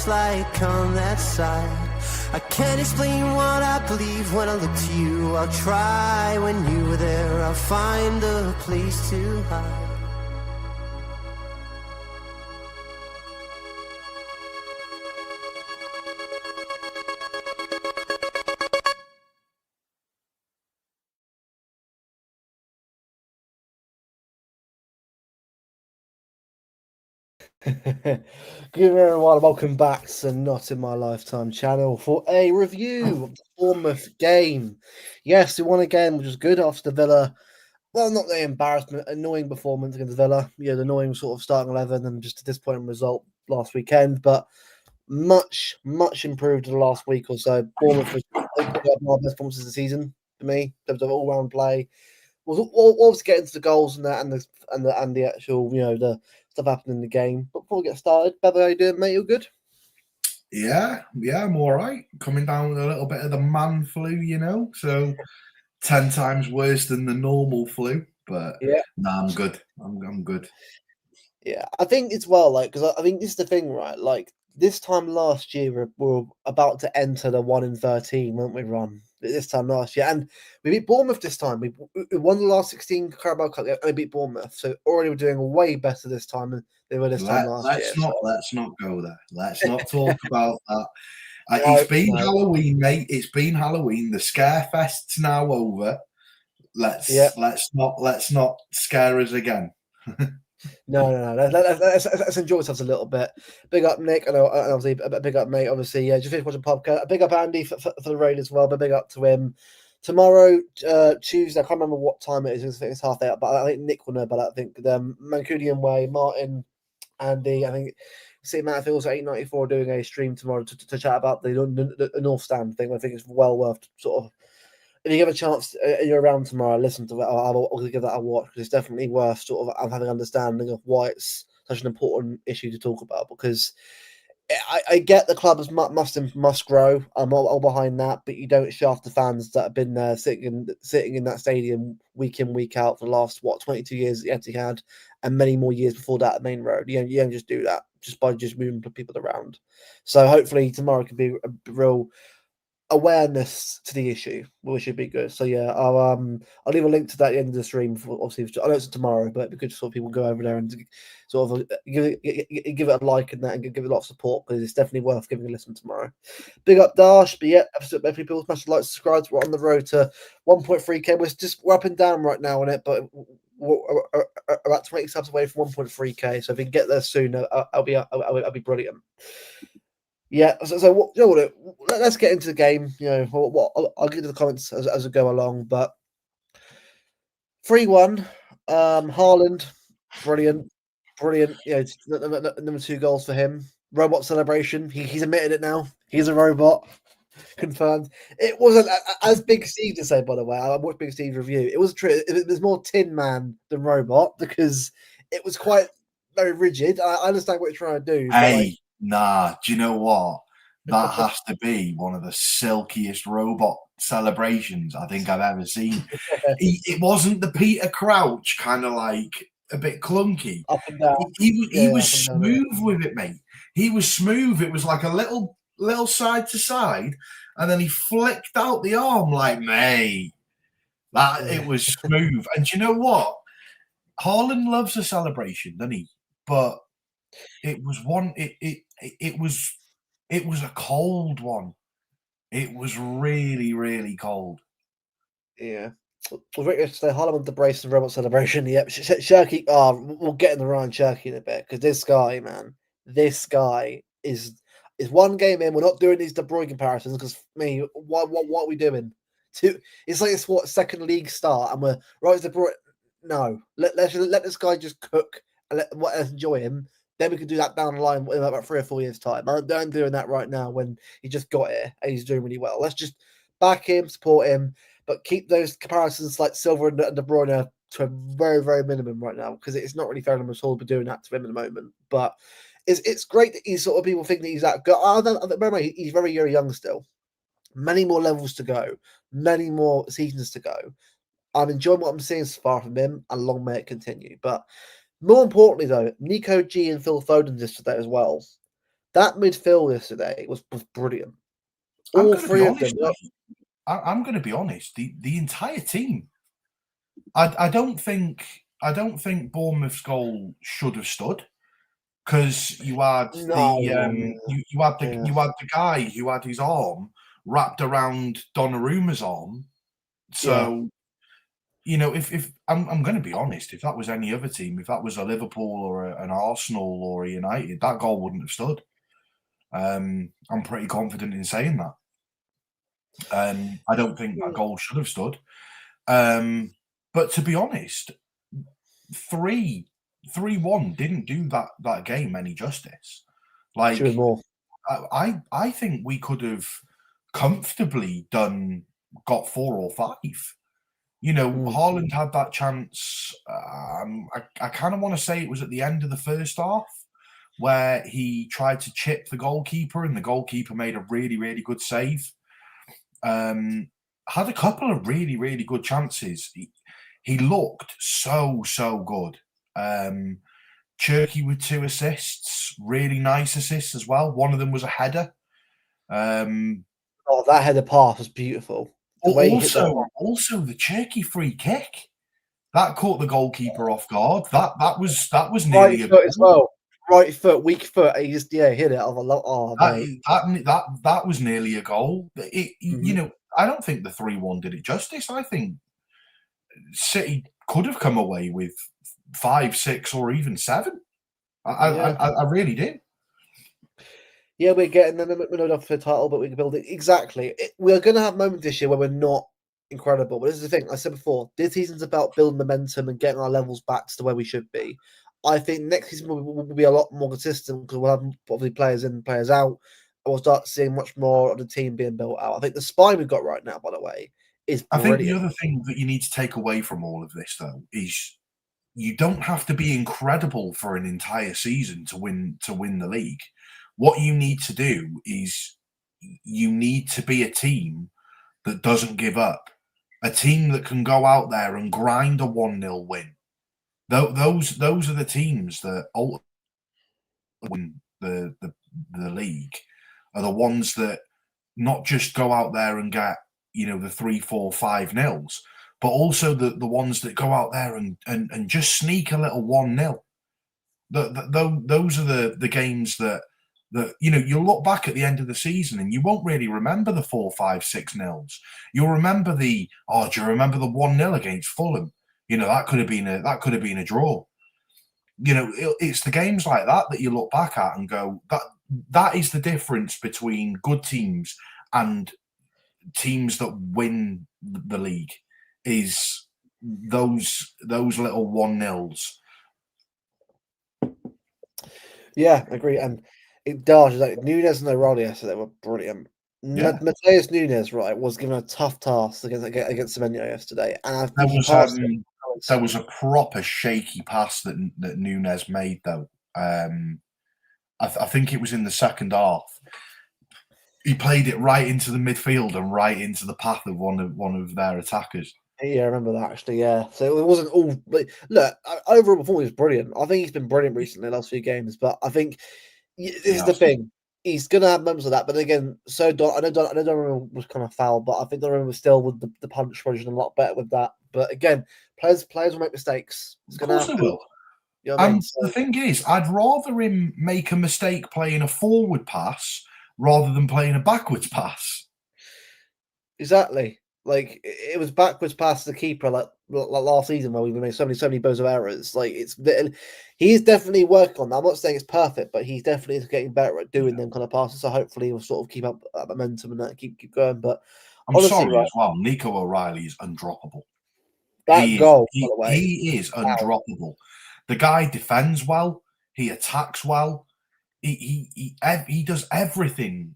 like on that side. I can't explain what I believe when I look to you. I'll try when you were there. I'll find a place to hide. Good everyone, welcome back to Not In My Lifetime channel for a review of the Bournemouth game. Yes, we won again, which was good after the Villa. Well, not the embarrassment, annoying performance against Villa. Yeah, the annoying sort of starting 11 and just a disappointing result last weekend, but much improved in the last week or so. Bournemouth was one of my best performances of the season for me. There was an all-round play. Was always get into the goals and that, and the actual, you know, the stuff happening in the game. But before we get started, Bevo, how you doing, mate? You good? Yeah, I'm all right. Coming down with a little bit of the man flu, you know, so 10 times worse than the normal flu. But yeah, nah, I'm good. I'm good. Yeah, I think it's well, like, because I think this is the thing, right? Like this time last year, we're about to enter the 1 in 13, weren't we, Ron? This time last year, and we beat Bournemouth this time. We won the last 16 Carabao Cup, and we beat Bournemouth. So already we're doing way better this time than they were this time last year. Let's not go there. Let's not talk about that. It's been Halloween, mate. It's been Halloween. The scare fest's now over. Let's not scare us again. No. Let's enjoy ourselves a little bit. Big up, Nick, and obviously a big up, mate. Obviously, yeah, just finished watching podcast. A big up, Andy, for the raid as well. But big up to him. Tomorrow, Tuesday, I can't remember what time it is. I think it's 8:30, but I think Nick will know about that. I think the Mancunian Way, Martin, Andy, I think City Matt feels 894 doing a stream tomorrow to chat about the North Stand thing. I think it's well worth sort of. If you give a chance, you're around tomorrow, listen to it. I'll give that a watch because it's definitely worth sort of having an understanding of why it's such an important issue to talk about. Because I get the club must grow. I'm all behind that, but you don't shaft the fans that have been there sitting in that stadium week in, week out for the last 22 years at Etihad, and many more years before that at Main Road. You don't just do that just by moving people around. So hopefully tomorrow can be a real awareness to the issue, which should be good. So yeah, I'll leave a link to that at the end of the stream. Obviously, I know it's tomorrow, but it'd be good to sort of people go over there and sort of give it a like and that, and give it a lot of support because it's definitely worth giving a listen tomorrow. Big up Dash, but yeah, episode people smash the like, subscribe. We're on the road to 1.3k. We're up and down right now on it, but we're about 20 subs away from 1.3k. So if we can get there soon, I'll be brilliant. Yeah, so what, you know what? Let's get into the game. You know what? I'll get to the comments as I go along. But 3-1, Haaland, brilliant. You know, number 2 goals for him. Robot celebration. He's admitted it now. He's a robot. Confirmed. It wasn't as Big Steve to say. By the way, I watched Big Steve's review. It was true. It was more Tin Man than robot because it was quite very rigid. I understand what you're trying to do. Hey. Nah, do you know what? That has to be one of the silkiest robot celebrations I think I've ever seen. It wasn't the Peter Crouch kind of like a bit clunky. Up and down. He was smooth with it, mate. He was smooth. It was like a little side to side, and then he flicked out the arm like, mate. It was smooth. And do you know what? Haaland loves a celebration, doesn't he? But it was one. It was a cold one. It was really, really cold. Yeah. Well, Rick yesterday, Haaland the brace and robot celebration. Yep, Cherki. We'll get in the Ryan Cherki in a bit because this guy, man, is one game in. We're not doing these De Bruyne comparisons because what are we doing? It's like it's second league start and we're right. De Bruyne. No, let this guy just cook and let's enjoy him. Then we can do that down the line in about 3 or 4 years' time. I'm doing that right now when he just got here and he's doing really well. Let's just back him, support him, but keep those comparisons like Silva and De Bruyne to a very, very minimum right now because it's not really fair on him at all to be doing that to him at the moment. But it's great that he's sort of people think that he's that good. Remember, he's very, very young still. Many more levels to go, many more seasons to go. I'm enjoying what I'm seeing so far from him, and long may it continue. But more importantly, though, Nico G and Phil Foden yesterday as well. That midfield yesterday was brilliant. All 3 of them. I'm going to be honest. The entire team. I don't think Bournemouth's goal should have stood because you had you had the guy who had his arm wrapped around Donnarumma's arm. So. You know, if I'm going to be honest, if that was any other team, if that was a Liverpool or an Arsenal or a United, that goal wouldn't have stood. I'm pretty confident in saying that. I don't think that goal should have stood. But to be honest, 3-1 didn't do that game any justice. Like, I think we could have comfortably got 4 or 5. You know, Haaland had that chance. I kind of want to say it was at the end of the first half where he tried to chip the goalkeeper and the goalkeeper made a really, really good save. Had a couple of really, really good chances. He looked so good. Cherki with 2 assists, really nice assists as well. One of them was a header. That header pass was beautiful. Also, the Cherki free kick that caught the goalkeeper off guard. That was nearly right foot as well. Right foot, weak foot. He just hit it. That was nearly a goal. You know, I don't think the 3-1 did it justice. I think City could have come away with 5, 6, or even 7. I really did. Yeah, we're getting them. We're not up for the title, but we can build it. Exactly. We're going to have moments this year where we're not incredible. But this is the thing. I said before, this season's about building momentum and getting our levels back to where we should be. I think next season will be a lot more consistent because we'll have obviously players in, players out, and we'll start seeing much more of the team being built out. I think the spine we've got right now, by the way, is I think the brilliant. other thing that you need to take away from all of this, though, is you don't have to be incredible for an entire season to win the league. What you need to do is you need to be a team that doesn't give up, a team that can go out there and grind a 1-0 win. Those are the teams that ultimately win the league, are the ones that not just go out there and get, the 3, 4, 5 nils, but also the ones that go out there and just sneak a little 1-0. Those are the games that you'll look back at the end of the season and you won't really remember the 4, 5, 6 nils. You'll remember do you remember the 1-0 against Fulham? That could have been a draw. It's the games like that you look back at and go, that is the difference between good teams and teams that win the league, is those little 1-0s. Yeah, I agree. And it does. Like Nunes and O'Reilly yesterday were brilliant. Yeah. Mateus Nunes, right, was given a tough task against Semenyo yesterday, and I There think was a proper shaky pass that Nunes made, though. I think it was in the second half. He played it right into the midfield and right into the path of one of their attackers. Yeah, I remember that actually. Yeah, so it wasn't all. Look, overall performance was brilliant. I think he's been brilliant recently, the last few games. But I think this is the thing. He's gonna have moments of that. But again, I know Donnarumma was kind of foul, but I think Donnarumma was still with the punch version a lot better with that. But again, players will make mistakes. It's gonna happen. Will. You know what I mean? The thing is, I'd rather him make a mistake playing a forward pass rather than playing a backwards pass. Exactly. Like it was backwards past the keeper, like last season where we made so many bows of errors. Like he's definitely working on that. I'm not saying it's perfect, but he's definitely getting better at doing them kind of passes. So hopefully he'll sort of keep up that momentum and that keep going. But I'm honestly, sorry as well. Nico O'Reilly is undroppable. That goal, by the way, he is undroppable. The guy defends well. He attacks well. He does everything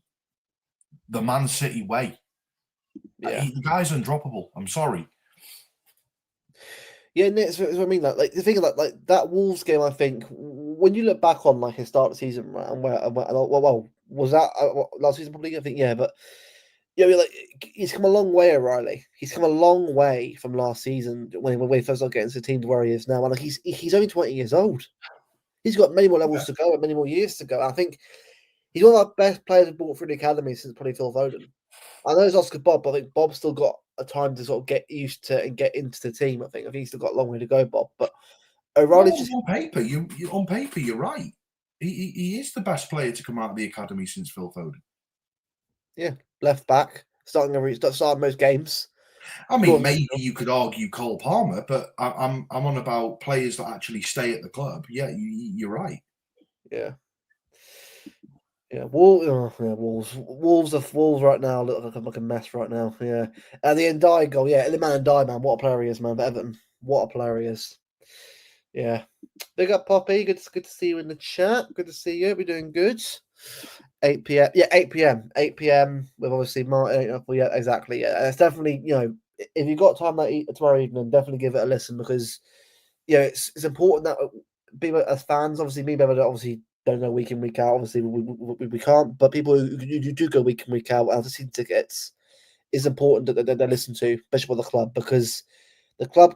the Man City way. Yeah, the guy's undroppable. I'm sorry. Yeah, that's what I mean. Like the thing, like that Wolves game. I think when you look back on like his start of the season, right, and well, was that last season probably? I think but like he's come a long way, O'Reilly. He's come a long way from last season when he first started getting to the team to where he is now. And like he's only 20 years old. He's got many more levels to go and many more years to go. I think he's one of our best players we've brought through the academy since probably Phil Foden. I know it's Oscar Bob, but I think Bob's still got a time to sort of get used to and get into the team. I think he's still got a long way to go, Bob. But O'Reilly's just on paper, you're right. He is the best player to come out of the academy since Phil Foden. Yeah, left back, starting most games. I mean, maybe you could argue Cole Palmer, but I'm on about players that actually stay at the club. Yeah, you're right. Yeah. Yeah, Wolves right now look like a mess right now. Yeah, and the Ndiaye goal, the man Ndiaye, man, what a player he is, man. But Everton, what a player he is. Yeah, big up Poppy. Good to see you in the chat. Good to see you. We're doing good. 8 p.m. Yeah, 8 p.m. 8 p.m. with obviously Martin. Yeah, exactly. Yeah, it's definitely if you've got time tomorrow evening, definitely give it a listen because it's important that people as fans, obviously me, obviously. Don't go week in, week out. Obviously, we can't. But people who do go week in, week out and have seen tickets, is important that they listen to, especially for the club, because the club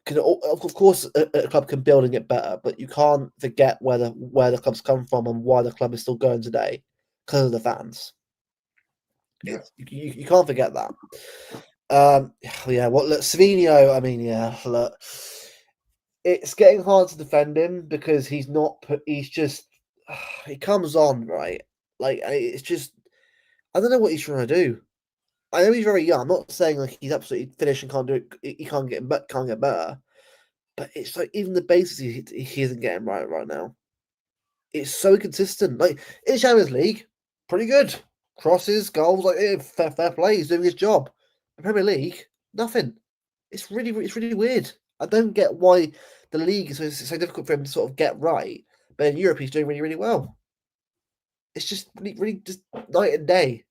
can, of course, a club can build and get better, but you can't forget where the club's come from and why the club is still going today because of the fans. Yeah, you can't forget that. Look, Savinho. I mean, look, it's getting hard to defend him because he's just. He comes on, right? Like, it's just, I don't know what he's trying to do. I know he's very young. I'm not saying like he's absolutely finished and can't do it. He can't get better. But it's like even the bases he isn't getting right now. It's so consistent. Like in the Champions League, pretty good. Crosses, goals, like fair play. He's doing his job. The Premier League, nothing. It's really weird. I don't get why the league is so difficult for him to sort of get right, but in Europe he's doing really, really well. It's just really, really just night and day.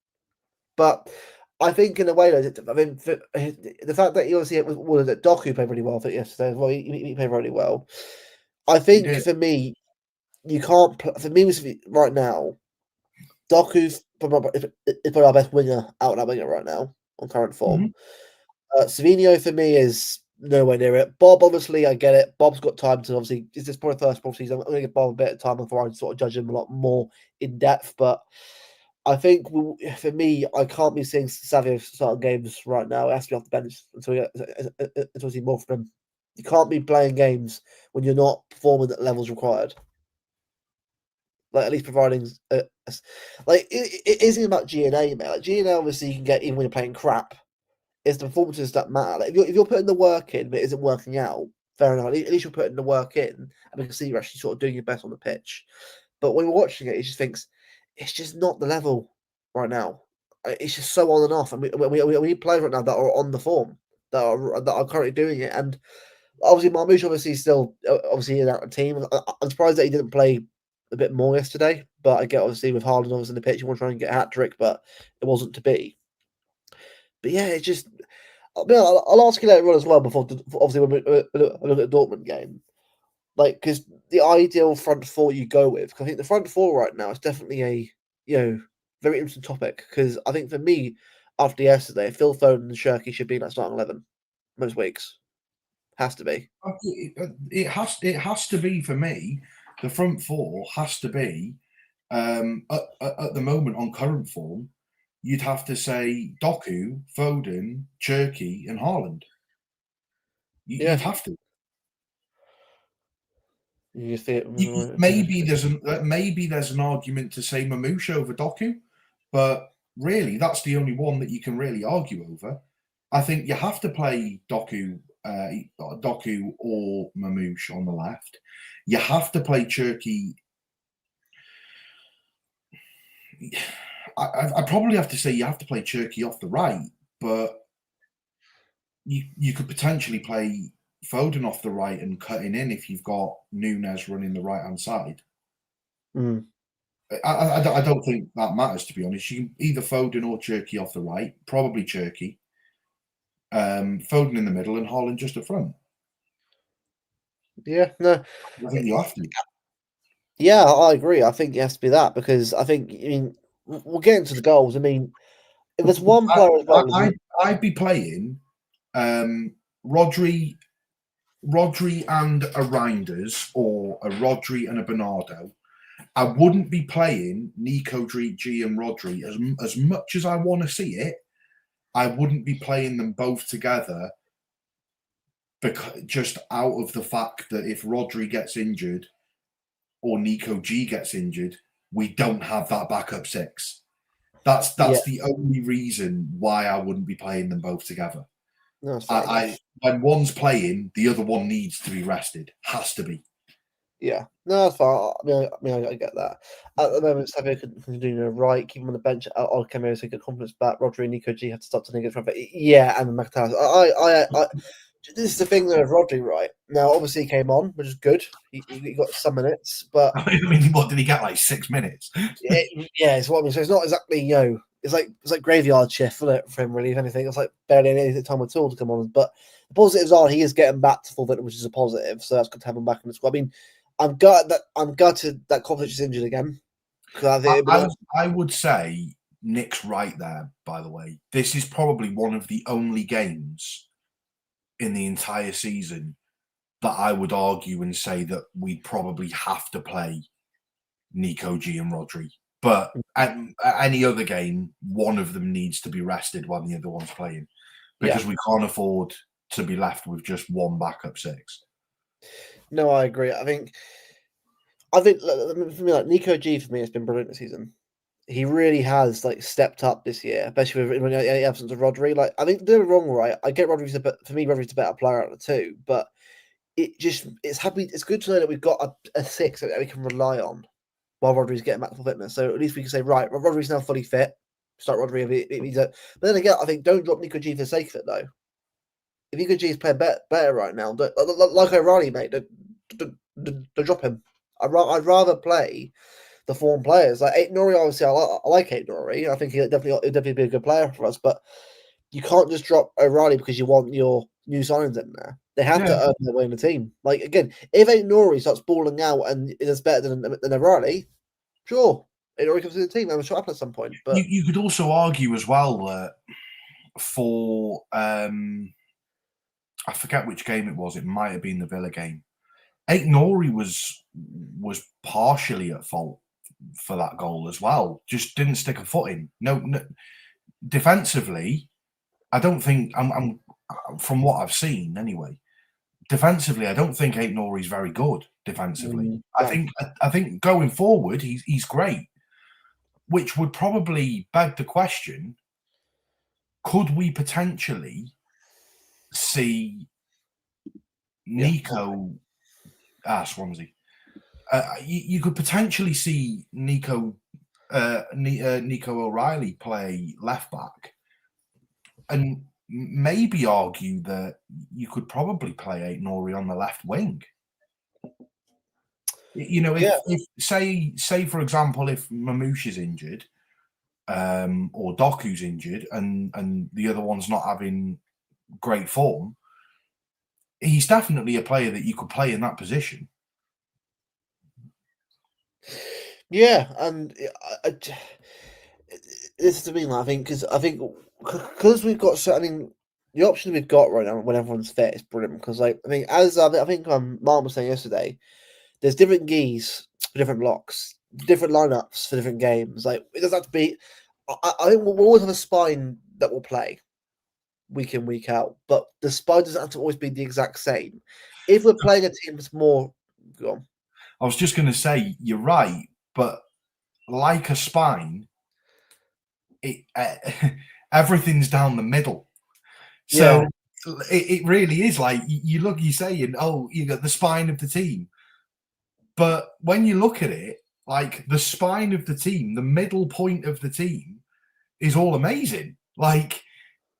But I think in a way, I mean, the fact that he obviously was that Doku played really well, I think yesterday. Well, he played really well. I think for me, you can't. For me, right now, Doku's probably our best winger out and winger right now on current form. Savinho for me is nowhere near it. Bob, obviously, I get it. Bob's got time to obviously. Is this probably first off season? I'm going to give Bob a bit of time before I sort of judge him a lot more in depth. But I think for me, I can't be seeing Savio starting games right now. It has to be off the bench until we see more from him. You can't be playing games when you're not performing at levels required. Like at least providing, like it isn't about G&A, mate. Like G&A, obviously you can get even when you're playing crap. It's the performances that matter. Like if you're putting the work in, but it isn't working out, fair enough. At least you're putting the work in, and we can see you're actually sort of doing your best on the pitch. But when you're watching it, you just thinks it's just not the level right now. It's just so on and off, and we need players right now that are on the form that are currently doing it. And obviously, Marmoush obviously still obviously in that team. I'm surprised that he didn't play a bit more yesterday, but I get obviously with Haaland obviously in the pitch, you want to try and get a hat trick, but it wasn't to be. But yeah, it's just. I'll ask you later on as well. Before obviously when we look at the Dortmund game, like because the ideal front four you go with, because I think the front four right now is definitely a very interesting topic. Because I think for me, after yesterday, Phil Foden and Cherki should be like starting 11 most weeks. Has to be. It has to be for me. The front four has to be at the moment on current form. You'd have to say Doku, Foden, Cherki, and Haaland. You'd have to. You see it. Maybe there's an argument to say Mamouche over Doku, but really that's the only one that you can really argue over. I think you have to play Doku or Mamouche on the left. You have to play Cherki. I probably have to say you have to play Cherki off the right, but you could potentially play Foden off the right and cutting in if you've got Nunes running the right hand side. I don't think that matters, to be honest. You can either Foden or Cherki off the right, probably Cherki. Foden in the middle and Haaland just at front. Yeah, no. I think you have to. Yeah, I agree. I think it has to be that because I think, we'll get into the goals. I mean, if there's one player as well. I'd be playing Rodri and a Reinders or a Rodri and a Bernardo. I wouldn't be playing Nico G and Rodri as much as I want to see it. I wouldn't be playing them both together because just out of the fact that if Rodri gets injured or Nico G gets injured, we don't have that backup six. That's the only reason why I wouldn't be playing them both together. No, when one's playing, the other one needs to be rested. Has to be. Yeah, no, that's fine. I get that. At the moment, Savio can do no right, keep him on the bench. I'll come here so get confidence back. Rodri and Nico G had to stop to get front. But yeah, and McTavish. This is the thing though, with Rodri, right? Now, obviously, he came on, which is good. He got some minutes, but I mean, what did he get? Like 6 minutes? yeah, it's what I mean. So it's not exactly it's like graveyard shift for him, really. If anything, it's like barely any time at all to come on. But the positives are he is getting back to full fitness, which is a positive. So that's good to have him back in the squad. I mean, I'm gutted that Kovacic is injured again. I would say Nick's right there. By the way, this is probably one of the only games in the entire season that I would argue and say that we'd probably have to play Nico G and Rodri. But at any other game, one of them needs to be rested while the other one's playing because we can't afford to be left with just one backup six. No, I agree. I think for me, like Nico G for me has been brilliant this season. He really has stepped up this year, especially with the absence of Rodri. Like I think they're wrong, right? I get Rodri's Rodri's a better player out of the two, but it's happy. It's good to know that we've got a six that we can rely on while Rodri's getting back to full fitness. So at least we can say, right, Rodri's now fully fit. Start Rodri if he's but then again, I think don't drop Nico G for the sake of it though. if EKG's playing better right now, like O'Reilly, mate, don't drop him. I'd rather play the form players. Like Nori, obviously, I like Nori. I think he'll definitely be a good player for us. But you can't just drop O'Reilly because you want your new signings in there. They have to earn their way in the team. Like again, if Nori starts balling out and is better than O'Reilly, sure, Nori comes to the team. I'm sure happen at some point. But you could also argue as well that for I forget which game it was. It might have been the Villa game. Nori was partially at fault for that goal as well. Just didn't stick a foot in. No defensively, I don't think I'm from what I've seen anyway. Defensively, I don't think Nori's very good defensively. I think going forward, he's great, which would probably beg the question: could we potentially see Nico? Swansea. You could potentially see Nico O'Reilly play left back, and maybe argue that you could probably play Nori on the left wing. You know, if say for example, if Mamouche is injured, or Doku's injured, and the other one's not having great form, he's definitely a player that you could play in that position. Yeah, and this is the thing. I think because we've got so. I mean, the option we've got right now when everyone's fit is brilliant. Because like I think Mark was saying yesterday, there's different geese for different blocks, different lineups for different games. Like it doesn't have to be. I think we'll always have a spine that will play week in, week out, but the spine doesn't have to always be the exact same. If we're playing a team that's more, go on. I was just going to say you're right, but like a spine, everything's down the middle. So it really is like you're saying, oh, you got the spine of the team. But when you look at it, like the spine of the team, the middle point of the team is all amazing. Like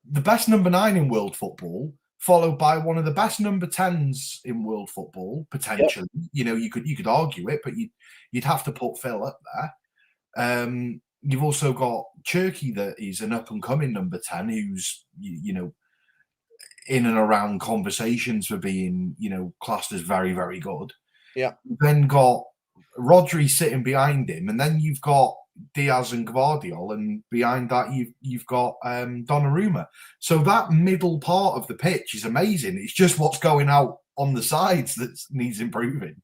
the best number 9 in world football, followed by one of the best number 10s in world football, potentially. Yep. You know, you could argue it, but you'd have to put Phil up there. You've also got Cherki, that is an up-and-coming number 10, who's, you know, in and around conversations for being, you know, classed as very, very good. Yeah. You've then got Rodri sitting behind him, and then you've got Diaz and Gvardiol, and behind that you've got Donnarumma. So that middle part of the pitch is amazing. It's just what's going out on the sides that needs improving.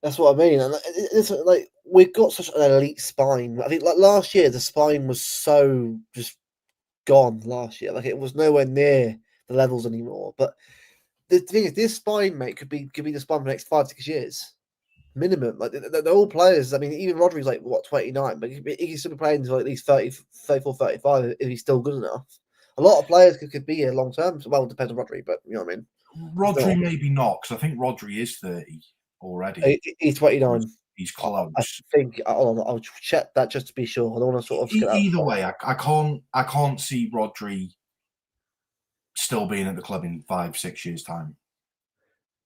That's what I mean. And it's like we've got such an elite spine. I think like last year the spine was so just gone last year. Like it was nowhere near the levels anymore. But the thing is, this spine, mate, could be the spine for the next 5-6 years. Minimum. Like they're all players. I mean, even Rodri's like what 29, but he can still be playing until at least 30, 34, 35 if he's still good enough. A lot of players could be here long term. Well, it depends on Rodri, but you know what I mean. Rodri maybe not, because I think Rodri is 30 already. He's 29. He's close. I think I'll check that just to be sure. I don't want to sort of either way. I can't see Rodri still being at the club in 5-6 years time.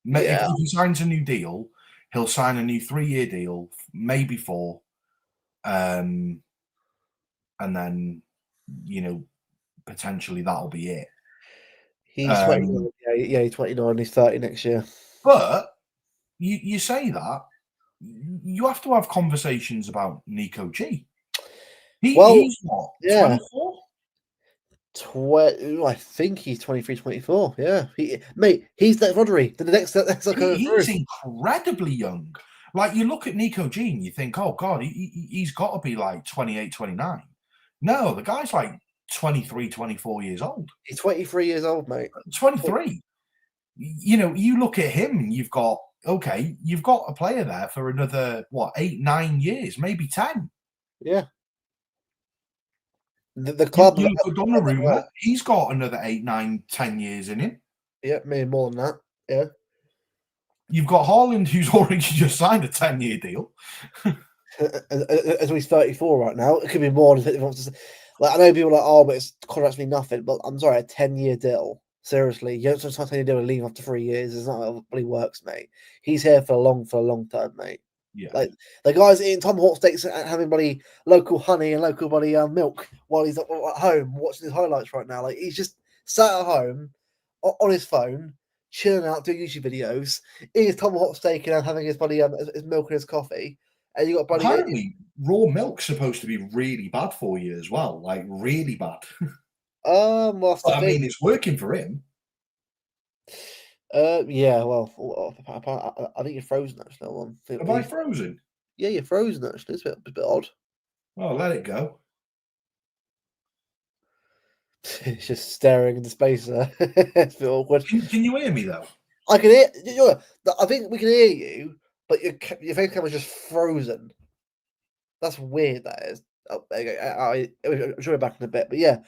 If he signs a new deal, he'll sign a new 3-year deal, maybe 4, and then, you know, potentially that'll be it. He's 29. He's 29. He's 30 next year. But you say that, you have to have conversations about Nico G. He's what, 24? I think he's 23, 24. Yeah. He's that Rodri. The next he's incredibly young. Like you look at Nico G and you think, oh God, he's got to be like 28, 29. No, the guy's like 23, 24 years old. He's 23 years old, mate. 23. You know, you look at him and you've got a player there for another, 8, 9 years, maybe 10. Yeah. The club. You look at Donnarumma, he's got another 8, 9, 10 years in him. Yeah, maybe more than that. Yeah. You've got Haaland, who's already just signed a 10-year deal. As he's 34 right now, it could be more. Like I know people are like, oh, but it's contracts mean nothing. But I'm sorry, a 10-year deal Seriously, you don't sometimes you do a leave after 3 years. It's not how it really works, mate. He's here for a long term, mate. Yeah. Like the guy's eating Tom Hawk steaks and having bloody local honey and local bloody milk while he's at home watching his highlights right now. Like he's just sat at home on his phone, chilling out, doing YouTube videos, eating his Tom Hawk steak and having his bloody his milk and his coffee. And you got bloody apparently raw milk's supposed to be really bad for you as well, like really bad. Well, I mean, it's working for him. Yeah, well, I think you're frozen actually. One. Am I frozen? Yeah, you're frozen actually. It's a bit odd. Oh, let it go. It's just staring into space there. It's a bit awkward. Can you hear me though? I can hear. You know, I think we can hear you, but your face camera's just frozen. That's weird. That is. Oh, there you go. I'll show you back in a bit, but yeah,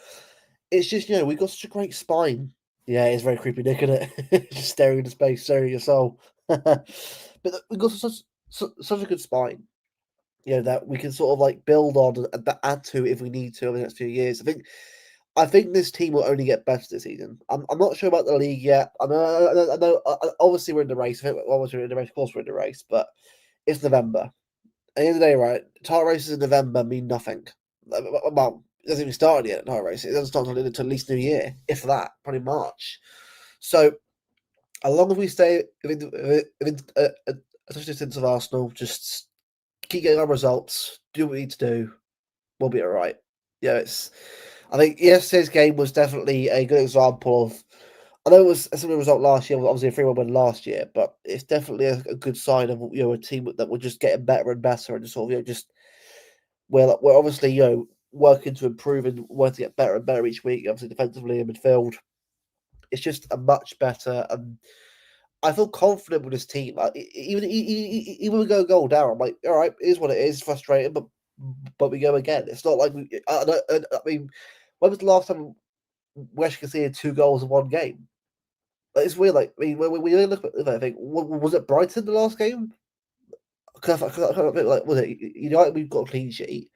it's just we've got such a great spine. Yeah, it's very creepy, Nick, isn't it? Just staring into space, staring at your soul. But we've got such a good spine. That we can sort of like build on and add to if we need to over the next few years. I think this team will only get better this season. I'm not sure about the league yet. I know. Obviously, we're in the race. I think obviously we're in the race. Of course, we're in the race, but it's November. At the end of the day, right? Title races in November mean nothing. Well, it hasn't even started yet. Title race. It doesn't start until at least New Year, if that, probably March. So, as long as we stay within such a distance of Arsenal, just keep getting our results, do what we need to do, we'll be all right. Yeah, I think yesterday's game was definitely a good example of. I know it was a similar result last year, obviously a 3-1 win last year, but it's definitely a good sign of a team that will just getting better and better, and just sort of just we're obviously working to improve and working to get better and better each week. Obviously defensively and midfield, it's just a much better. I feel confident with this team. Like, even we go goal down, I'm like, all right, it is what it is. It's frustrating, but we go again. It's not like we. I mean, when was the last time we actually conceded 2 goals in one game? It's weird. Like, I mean, when we look at it, I think was it Brighton the last game? Because I can't think, like, was it United? We've got a clean sheet.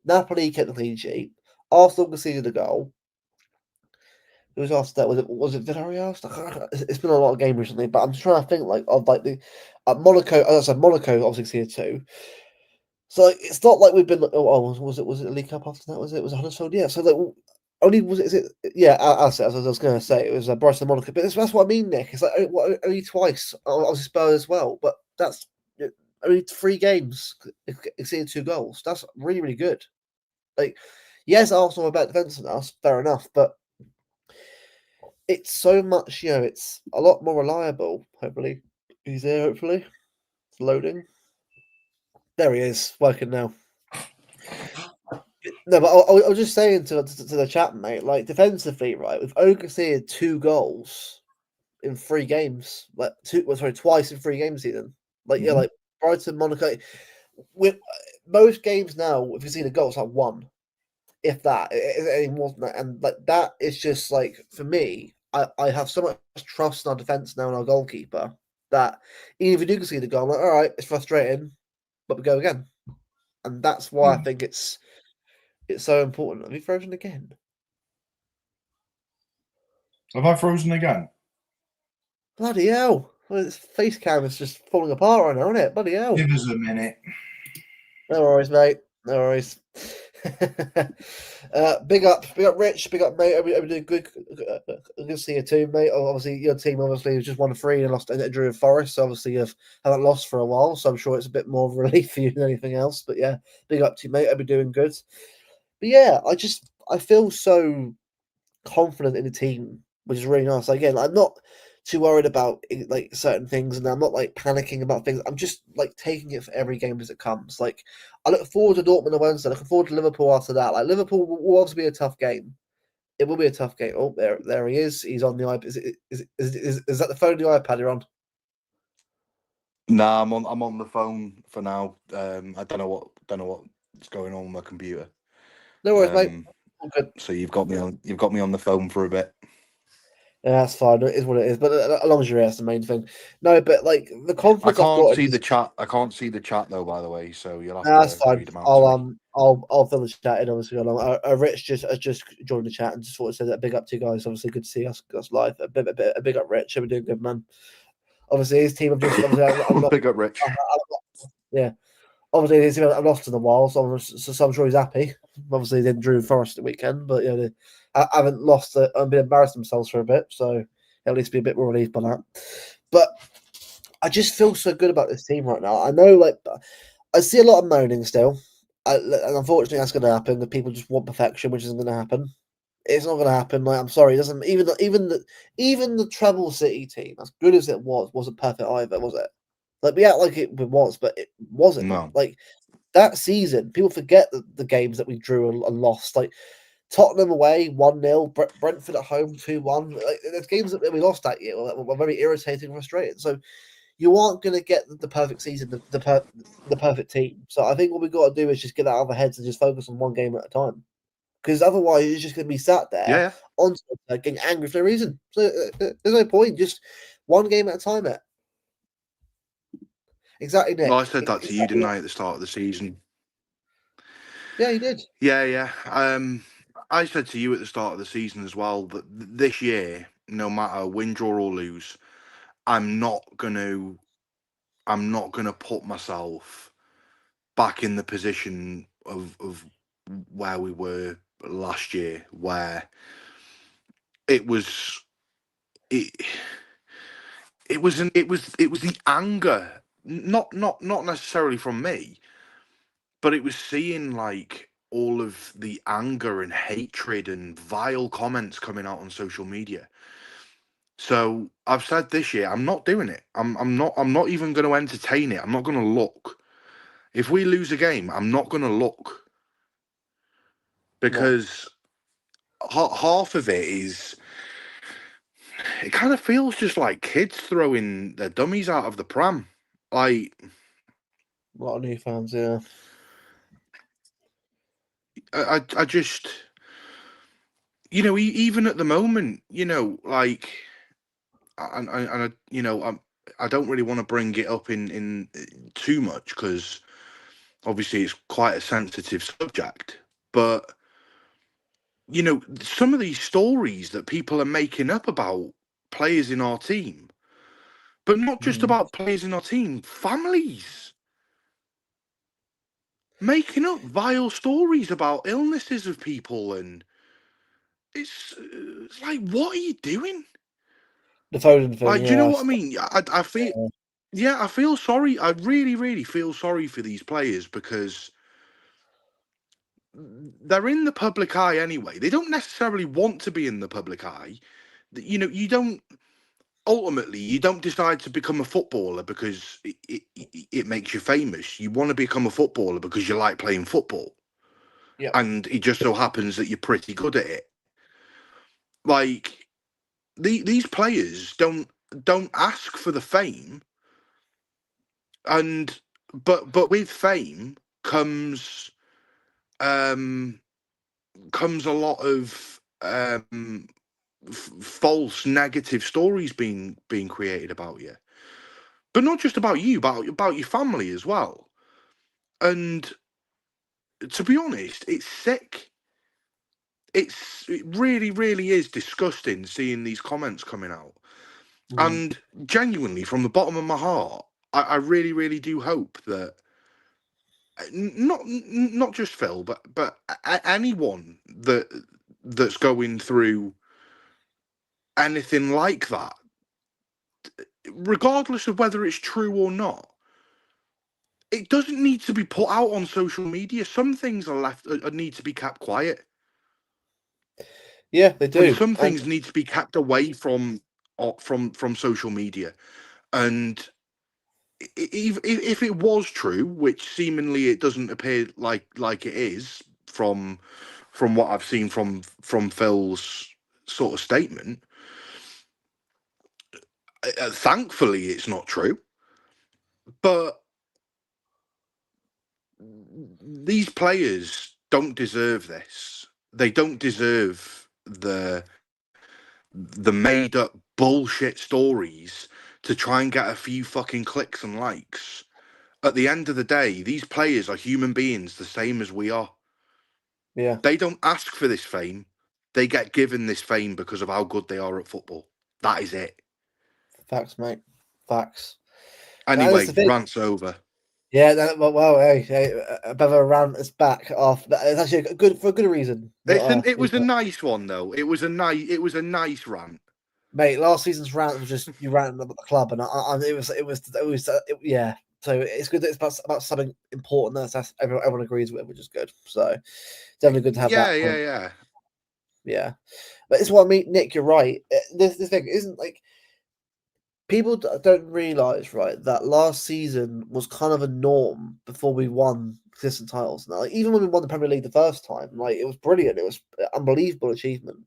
Napoli kept the clean sheet. Arsenal conceded a goal. It was after that. Was it Villarreal? It's been a lot of games recently, but I'm just trying to think of the Monaco. As I said, Monaco obviously conceded 2. So it's not like we've been. Was it a League Cup after that? Was it Huddersfield? Yeah. So only was it? Is it? Yeah. As I was going to say, it was Brighton Monaco. But that's what I mean, Nick. It's like only twice. Obviously Spurs as well, but that's only 3 games exceeding 2 goals. That's really, really good. Like, yes, Arsenal are better defense than us. Fair enough, but it's so much. It's a lot more reliable. Hopefully, he's there. Hopefully, it's loading. There he is, working now. No, but I was just saying to the chat, mate. Like defensively, right? We've only conceded 2 goals in 3 games. Like twice in 3 games season. Like like Brighton, Monaco. With most games now, if you see the goal, it's like 1, if that. Any more than that, and like that is just like for me. I have so much trust in our defense now and our goalkeeper that even if we do concede the goal, I'm like, all right, it's frustrating, but we go again, and that's why I think it's so important. Have you frozen again? Have I frozen again? Bloody hell! Well, this face cam is just falling apart right now, isn't it? Bloody hell! Give us a minute. No worries, mate. No worries. Big up, Rich. Big up, mate. Every doing good. Good to see you too, mate. Obviously, your team obviously has just won 3 and lost and drew with Forest. So obviously, you haven't lost for a while. So I'm sure it's a bit more of a relief for you than anything else. But yeah, big up to you, mate. I'll be doing good. But yeah, I feel so confident in the team, which is really nice. Again, I'm not too worried about like certain things, and I'm not like panicking about things. I'm just like taking it for every game as it comes. Like I look forward to Dortmund on Wednesday. Looking forward to Liverpool after that. Like Liverpool will obviously be a tough game. It will be a tough game. Oh, there he is. He's on the iPad. Is that the phone or the iPad you're on? Nah, I'm on the phone for now. I don't know what's going on with my computer. No worries, mate. I'm good. So you've got me on the phone for a bit. Yeah, that's fine. It is what it is. But as long as you're here, that's the main thing. No, but like the confidence I I've got can't see the chat. I can't see the chat though, by the way. So you'll have that's to fine. read them out. I'll fill the chat in, obviously. Rich has just joined the chat and just thought to say that big up to you guys. Obviously, good to see us live. A big up, Rich. We're doing good, man. Obviously, his team have just obviously big up, Rich. Yeah, obviously his team have lost in a while, so I'm sure he's happy. Obviously, they didn't drew Forest the weekend, but they haven't lost and been embarrassed themselves for a bit, so at least be a bit more relieved by that. But I just feel so good about this team right now. I know, I see a lot of moaning still. And unfortunately, that's going to happen. The people just want perfection, which isn't going to happen. It's not going to happen. I'm sorry, it doesn't. Even the treble city team, as good as it wasn't perfect either, was it? We act like it was, but it wasn't. No. That season, people forget the games that we drew and lost. Tottenham away 1-0, Brentford at home 2-1. There's games that we lost that year that were very irritating and frustrating. So you aren't going to get the perfect season, the perfect team. So I think what we've got to do is just get that out of our heads and just focus on one game at a time. Because otherwise, you're just going to be sat there on getting angry for no reason. So there's no point. Just one game at a time. Exactly, Nick. Well, I said that to you, didn't I, at the start of the season? Yeah, you did. Yeah. I said to you at the start of the season as well that this year, no matter win, draw, or lose, I'm not gonna put myself back in the position of where we were last year, where it was the anger, not necessarily from me, but it was seeing all of the anger and hatred and vile comments coming out on social media. So I've said this year, I'm not doing it. I'm not even going to entertain it. I'm not going to look. If we lose a game, I'm not going to look, because half of it is, it kind of feels just like kids throwing their dummies out of the pram. A lot of new fans, yeah. I just, even at the moment, I don't really want to bring it up in too much, because obviously it's quite a sensitive subject, but some of these stories that people are making up about players in our team, but not just about players in our team, families making up vile stories about illnesses of people, and it's like, what are you doing? The Foden thing, Do you know what I mean? I feel, I feel sorry. I really, really feel sorry for these players, because they're in the public eye anyway. They don't necessarily want to be in the public eye. You don't, ultimately, you don't decide to become a footballer because it makes you famous. You want to become a footballer because you like playing football. Yeah. And it just so happens that you're pretty good at it. These players don't ask for the fame, but with fame comes a lot of false negative stories being created about you, but not just about you, about your family as well. And to be honest, it's sick. It really, really is disgusting seeing these comments coming out. And genuinely, from the bottom of my heart, I really, really do hope that not just Phil, but anyone that's going through anything like that, regardless of whether it's true or not, it doesn't need to be put out on social media. Some things need to be kept quiet. Yeah, they do. And some things need to be kept away from social media. And if it was true, which seemingly it doesn't appear like it is from what I've seen from Phil's sort of statement, thankfully it's not true. But these players don't deserve this. They don't deserve the made up bullshit stories to try and get a few fucking clicks and likes at the end of the day, these players are human beings the same as we are. Yeah. They don't ask for this fame. They get given this fame because of how good they are at football. That is it. Facts, mate. Facts. Anyway, rant's over. Yeah, well, hey, a bit of a rant is back off. It's actually for a good reason. It was a nice one though. It was a nice rant. Mate, last season's rant was just you ranting about the club, and yeah. So it's good that it's about something important that everyone agrees with, which is good. So definitely good to have that. Yeah. But it's what I mean, Nick. You're right. This thing isn't like people don't realize, right, that last season was kind of a norm before we won consistent titles. Now, like, even when we won the Premier League the first time, like it was brilliant. It was an unbelievable achievement.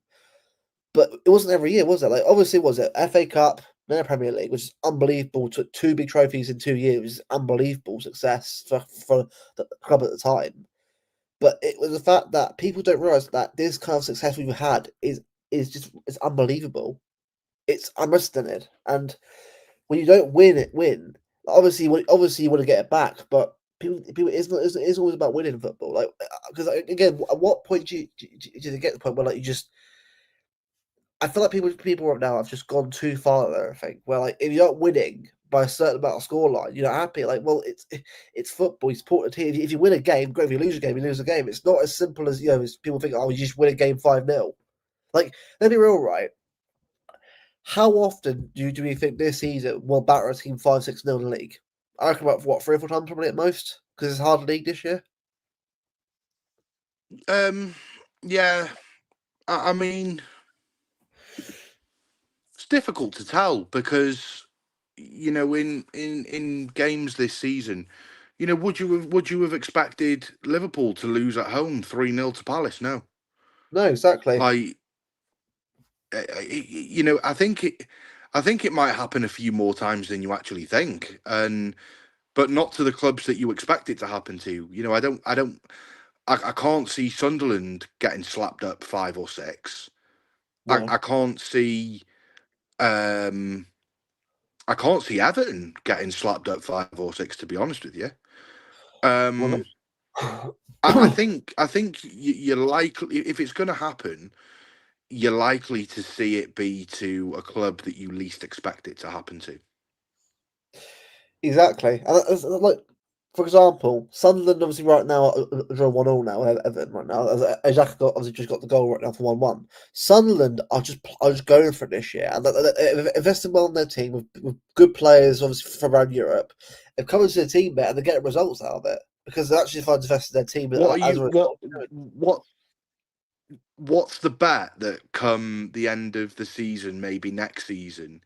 But it wasn't every year, was it? Like, obviously, was it FA Cup, then a Premier League, which is unbelievable. Took 2 big trophies in 2 years, which is unbelievable success for the club at the time. But it was the fact that people don't realize that this kind of success we've had is it's unbelievable. It's unprecedented, and when you don't win. Obviously, you want to get it back, but people, it's always about winning football. Like, because again, at what point do you get to the point where like you just I feel like people right now have just gone too far there. I think where like if you're not winning by a certain amount of scoreline, you're not happy. Like, well, it's football. You support a team. If you win a game, great. If you lose a game, you lose a game. It's not as simple as as people think. Oh, you just win a game 5-0. Like, let's be real, right? How often do we think this season we'll batter a team 5-6-0 in the league? I reckon about 3 or 4 times probably at most because it's hard league this year. Yeah, I mean. It's difficult to tell because in games this season, would you have expected Liverpool to lose at home 3-0 to Palace? No, exactly. Like, I think it might happen a few more times than you actually think, but not to the clubs that you expect it to happen to. I can't see Sunderland getting slapped up 5 or 6. No. I can't see. I can't see Everton getting slapped up 5 or 6. To be honest with you, I think you're likely, if it's going to happen, you're likely to see it be to a club that you least expect it to happen to. Exactly, and like for example, Sunderland obviously right now draw 1-1 now. Everton right now, Xhaka obviously just got the goal right now for 1-1. Sunderland are just going for it this year, and they're investing well in their team with good players, obviously from around Europe. They've come into the team there and they're getting results out of it because they actually find invested in their team. What's the bet that come the end of the season, maybe next season,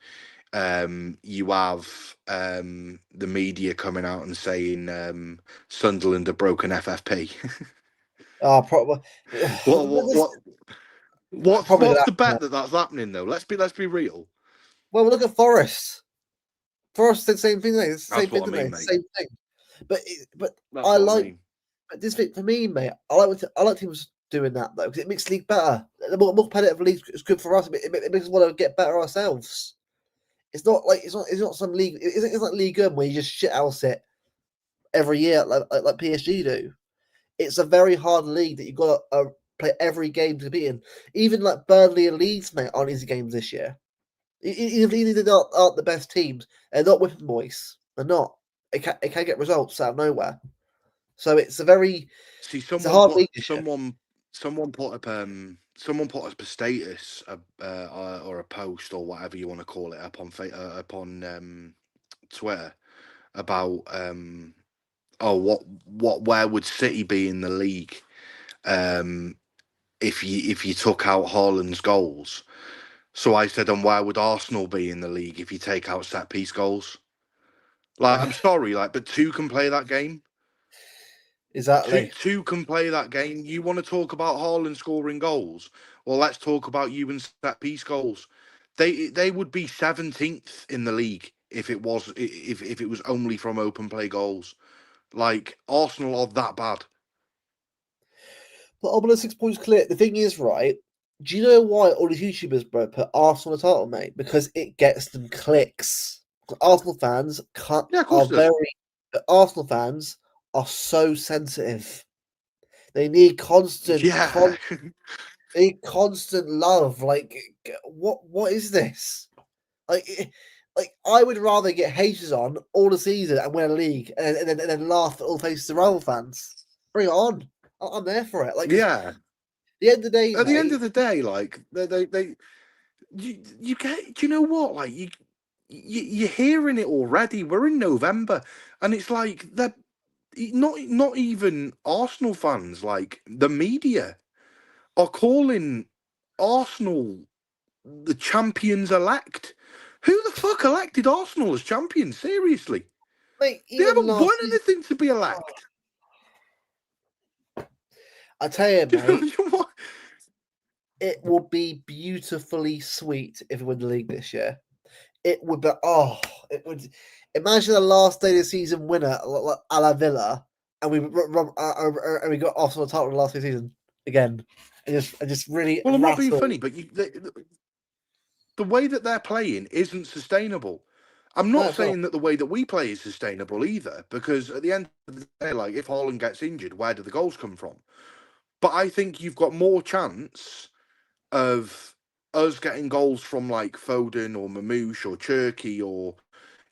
you have the media coming out and saying Sunderland have broken FFP? What's the bet that's happening though? Let's be real. Well, look at Forest. Forest did the same thing. It's the same thing, what I mean, mate. Same thing. But I like. But this thing for me, mate. I like teams doing that though because it makes the league better. The more competitive league is good for us. It makes us want to get better ourselves. It's not like it's not some league. It's like League One where you just shit house it every year like PSG do. It's a very hard league that you've got to play every game to be in. Even like Burnley and Leeds, mate, aren't easy games this year. Even if they aren't the best teams, they're not whipping boys. They're not. It can get results out of nowhere. So it's a very someone put up a status or a post or whatever you want to call it up on Twitter about where would City be in the league if you took out Haaland's goals. So I said, and where would Arsenal be in the league if you take out set piece goals? Like, I'm sorry, but 2 can play that game. Exactly. Two can play that game. You want to talk about Haaland scoring goals? Well, let's talk about you and set piece goals. They would be 17th in the league if it was only from open play goals. Like, Arsenal are that bad. But I'm on 6 points clear. The thing is, right? Do you know why all these YouTubers, bro, put Arsenal on the title, mate? Because it gets them clicks. Arsenal fans are very But Arsenal fans are so sensitive. They need constant love. Like, what is this? Like, I would rather get haters on all the season and win a league, and then laugh at all the faces of rival fans. Bring it on! I'm there for it. Like, yeah. the end of the day, At the end of the day, like you get. Do you know what? Like you're hearing it already. We're in November, and it's like they're not even Arsenal fans. Like the media are calling Arsenal the champions elect. Who the fuck elected Arsenal as champions? Seriously, like, they haven't won season, anything to be elect. I tell you, mate, it will be beautifully sweet if we win the league this year. It would be, it would. Imagine the last day of the season winner, a la Villa, and we got Arsenal title in the last day of the season again, and just really. Well, I'm not being funny, but the way that they're playing isn't sustainable. I'm not saying that the way that we play is sustainable either, because at the end of the day, like if Haaland gets injured, where do the goals come from? But I think you've got more chance of us getting goals from like Foden or Mamouche or Cherki or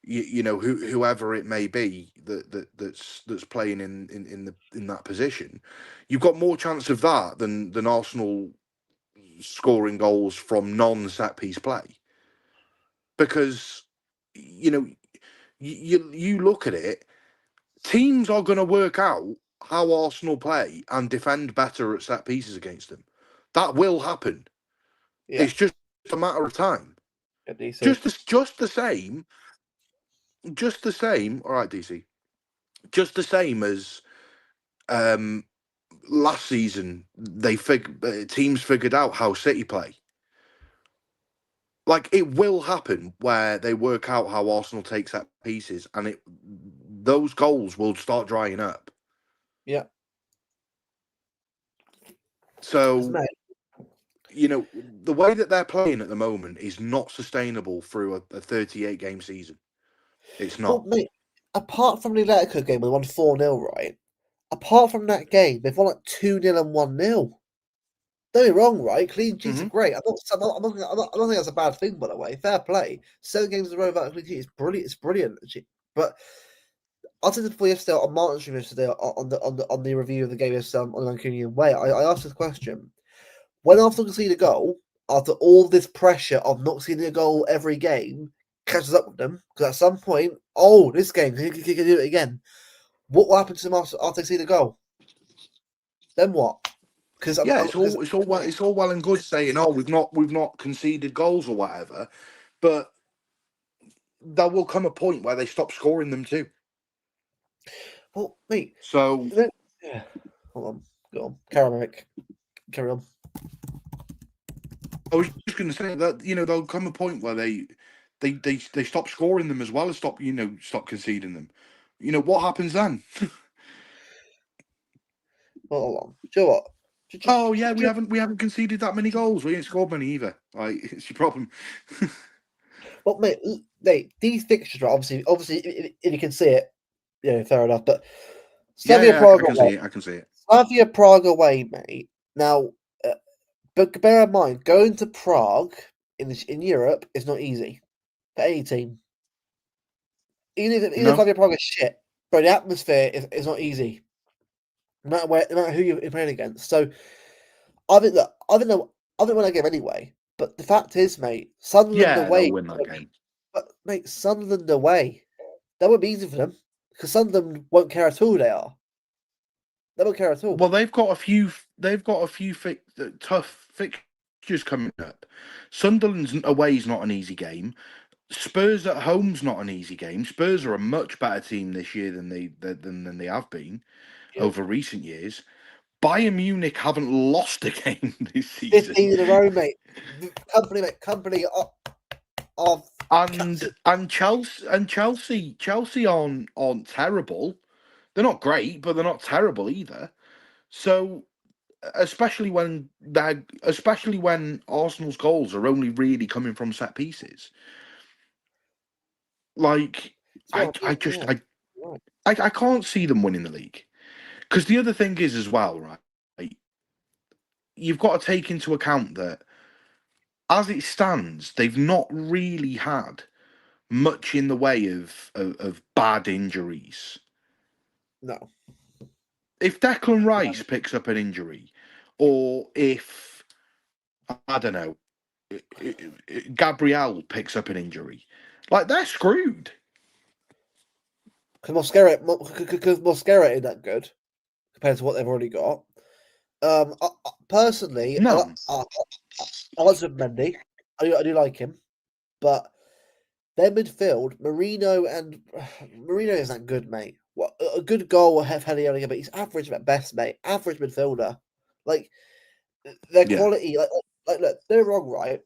whoever it may be that's playing in that position. You've got more chance of that than Arsenal scoring goals from non-set piece play, because you look at it, teams are going to work out how Arsenal play and defend better at set pieces against them. That will happen. Yeah. It's just a matter of time. Just the same. All right, DC. Just the same as last season, teams figured out how City play. Like, it will happen where they work out how Arsenal takes set pieces, and those goals will start drying up. Yeah. So, the way that they're playing at the moment is not sustainable through a 38-game season. It's not. Well, mate, apart from the Atletico game, we won 4-0, right? Apart from that game, they've won like 2-0 and 1-0. Don't get me wrong, right? Clean sheets are great. I don't think that's a bad thing, by the way. Fair play. 7 games in a row without a clean sheet is brilliant. It's brilliant. But I said before yesterday on Martin's stream yesterday on the review of the game yesterday on the Mancunian way. I asked this question: when Arsenal concede a goal, after all this pressure of not conceding a goal every game catches up with them, because at some point, this game he can do it again. What will happen to them after they see the goal? Then what? Because it's all well and good saying, we've not conceded goals or whatever, but there will come a point where they stop scoring them too. Well, mate. So yeah, hold on, go on, carry on. I was just going to say that there'll come a point where they stop scoring them as well as stop conceding them. What happens then? Well, hold on. Do you know what? We haven't conceded that many goals. We ain't scored many either. Like, it's your problem. Well, mate, these fixtures are obviously if you can see it, fair enough. But Slavia Prague away. I can see it. Slavia Prague away, mate. Now, but bear in mind, going to Prague in Europe is not easy for any team. Even if Slavia Prague is shit, but the atmosphere is not easy. No matter who you're playing against. So I think win that game anyway. But the fact is, mate, Sunderland away. They'll win that game. But mate, Sunderland away, that would be easy for them because Sunderland won't care at all. They won't care at all. Well, they've got a few tough fixtures coming up. Sunderland's away is not an easy game. Spurs at home's not an easy game. Spurs are a much better team this year than they have been over recent years. Bayern Munich haven't lost a game this season. 15 in a row, mate. Company of and Chelsea aren't terrible. They're not great, but they're not terrible either. So, especially when Arsenal's goals are only really coming from set pieces. Like, I can't see them winning the league. Because the other thing is as well, right? You've got to take into account that as it stands, they've not really had much in the way of bad injuries. No. If Declan Rice picks up an injury, or if, I don't know, Gabriel picks up an injury, like, they're screwed. Because Mosquera ain't that good compared to what they've already got. Personally, No. I like Mendy. I do like him, but their midfield, Marino is that good, mate. What a good goal will have Henry only, but he's average at best, mate. Average midfielder. Like their quality, like look, they're wrong, right?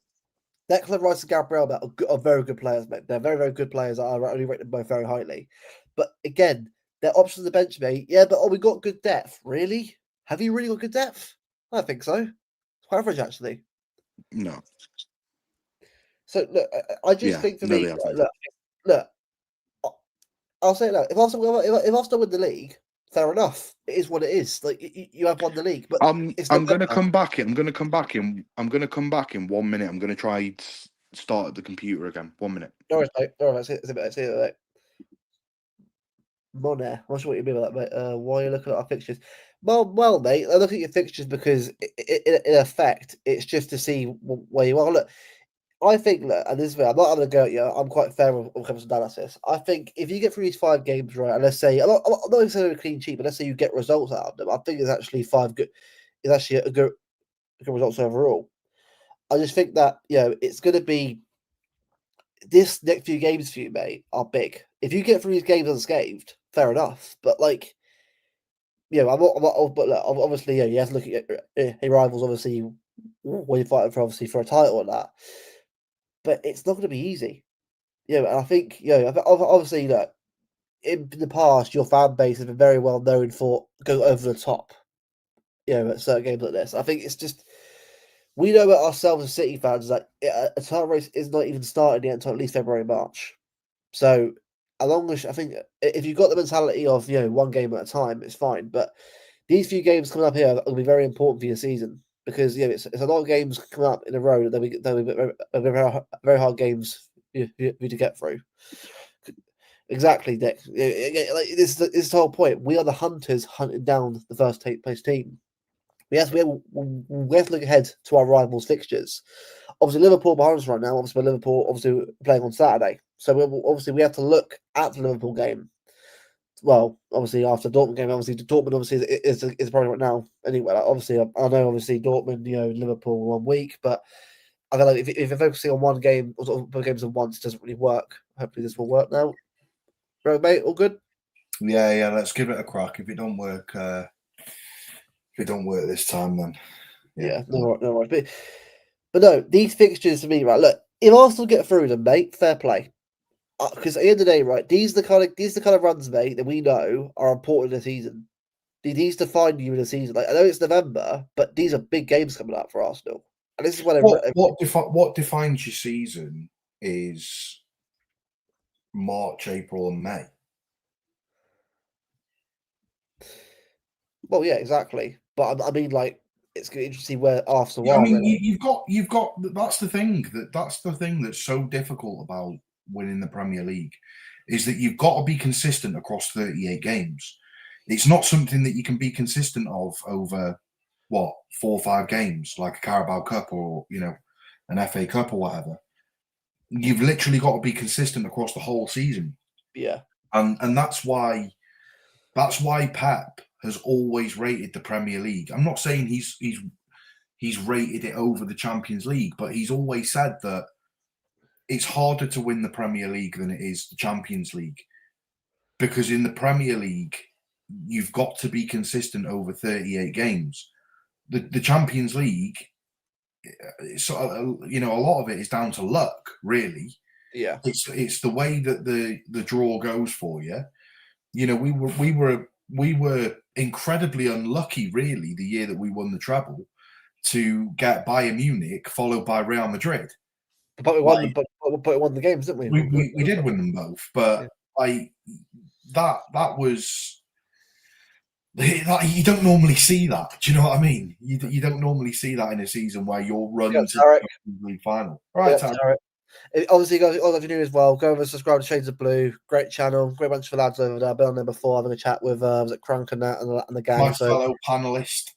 Declan Rice and Gabriel are very good players, mate. They're very, very good players. I only rate them both very highly. But again, their options on the bench, mate. Yeah, but we got good depth. Really? Have you really got good depth? I don't think so. It's quite average, actually. No. So look, I just think for me, look, I'll say that if Arsenal win the league, fair enough. It is what it is. Like you have won the league, but I'm going to come back in. I'm going to come back in 1 minute. I'm going to try start at the computer again. 1 minute. All right. See it, mate. Monet. I'm not sure what you mean by that, mate. Why are you looking at our fixtures? Well, mate, I look at your fixtures because, in effect, it's just to see where you are. Look, I think, and this is where I'm not having a go at you. I'm quite fair when it comes to analysis. I think if you get through these 5 games, right, and let's say, I'm not even saying a clean sheet, but let's say you get results out of them, I think it's actually 5 good. It's actually a good results overall. I just think that, it's going to be this next few games for you, mate, are big. If you get through these games unscathed, fair enough. But like, I'm not. But look, obviously, you have to look at your rivals. Obviously, when you're fighting for a title and that. But it's not going to be easy. And I think, obviously, look, in the past, your fan base has been very well known for going over the top. At certain games like this, I think it's just. We know about ourselves as City fans that a title race is not even starting yet until at least February, March. So, as long as I think if you've got the mentality of 1 game at a time, it's fine. But these few games coming up here will be very important for your season because it's a lot of games coming up in a row that they'll be very hard games for you to get through. Exactly, Dick. Like this is the whole point. We are the hunters hunting down the first place team. We have to look ahead to our rivals' fixtures. Obviously, Liverpool behind us right now. Obviously, Liverpool playing on Saturday. So we have to look at the Liverpool game. Well, obviously after the Dortmund game, obviously Dortmund is probably right now. Anyway, like, obviously I know Dortmund, Liverpool 1 week, but I feel like if you're focusing on one game or both games at once, it doesn't really work. Hopefully, this will work now. Right, mate, all good. Yeah. Let's give it a crack. If it don't work. If it don't work this time, then no worries. But no, these fixtures for me, right? Look, if Arsenal get through them, mate, fair play. Because at the end of the day, right, these are the kind of runs, mate, that we know are important in the season. These define you in the season. Like I know it's November, but these are big games coming up for Arsenal, and this is when what defines your season is March, April, and May. Well, yeah, exactly. But I mean, like, it's going to be interesting where Arsenal are. I mean, you've got. That's the thing that's so difficult about winning the Premier League, is that you've got to be consistent across 38 games. It's not something that you can be consistent of over 4 or 5 games, like a Carabao Cup or an FA Cup or whatever. You've literally got to be consistent across the whole season. Yeah, and that's why Pep has always rated the Premier League. I'm not saying he's rated it over the Champions League, but he's always said that it's harder to win the Premier League than it is the Champions League, because in the Premier League you've got to be consistent over 38 games. The Champions League, a lot of it is down to luck, really. Yeah, it's the way that the draw goes for you. We were incredibly unlucky, really, the year that we won the treble, to get Bayern Munich followed by Real Madrid. but we won the games, didn't we? We did win them both, but that was. You don't normally see that. Do you know what I mean? You don't normally see that in a season where you're run to the league final. All right, Tarek. Obviously, guys, all of you as well. Go over and subscribe to Shades of Blue. Great channel. Great bunch of lads over there. I've been on there before having a chat with was it Crank and that and the gang. My fellow panelist.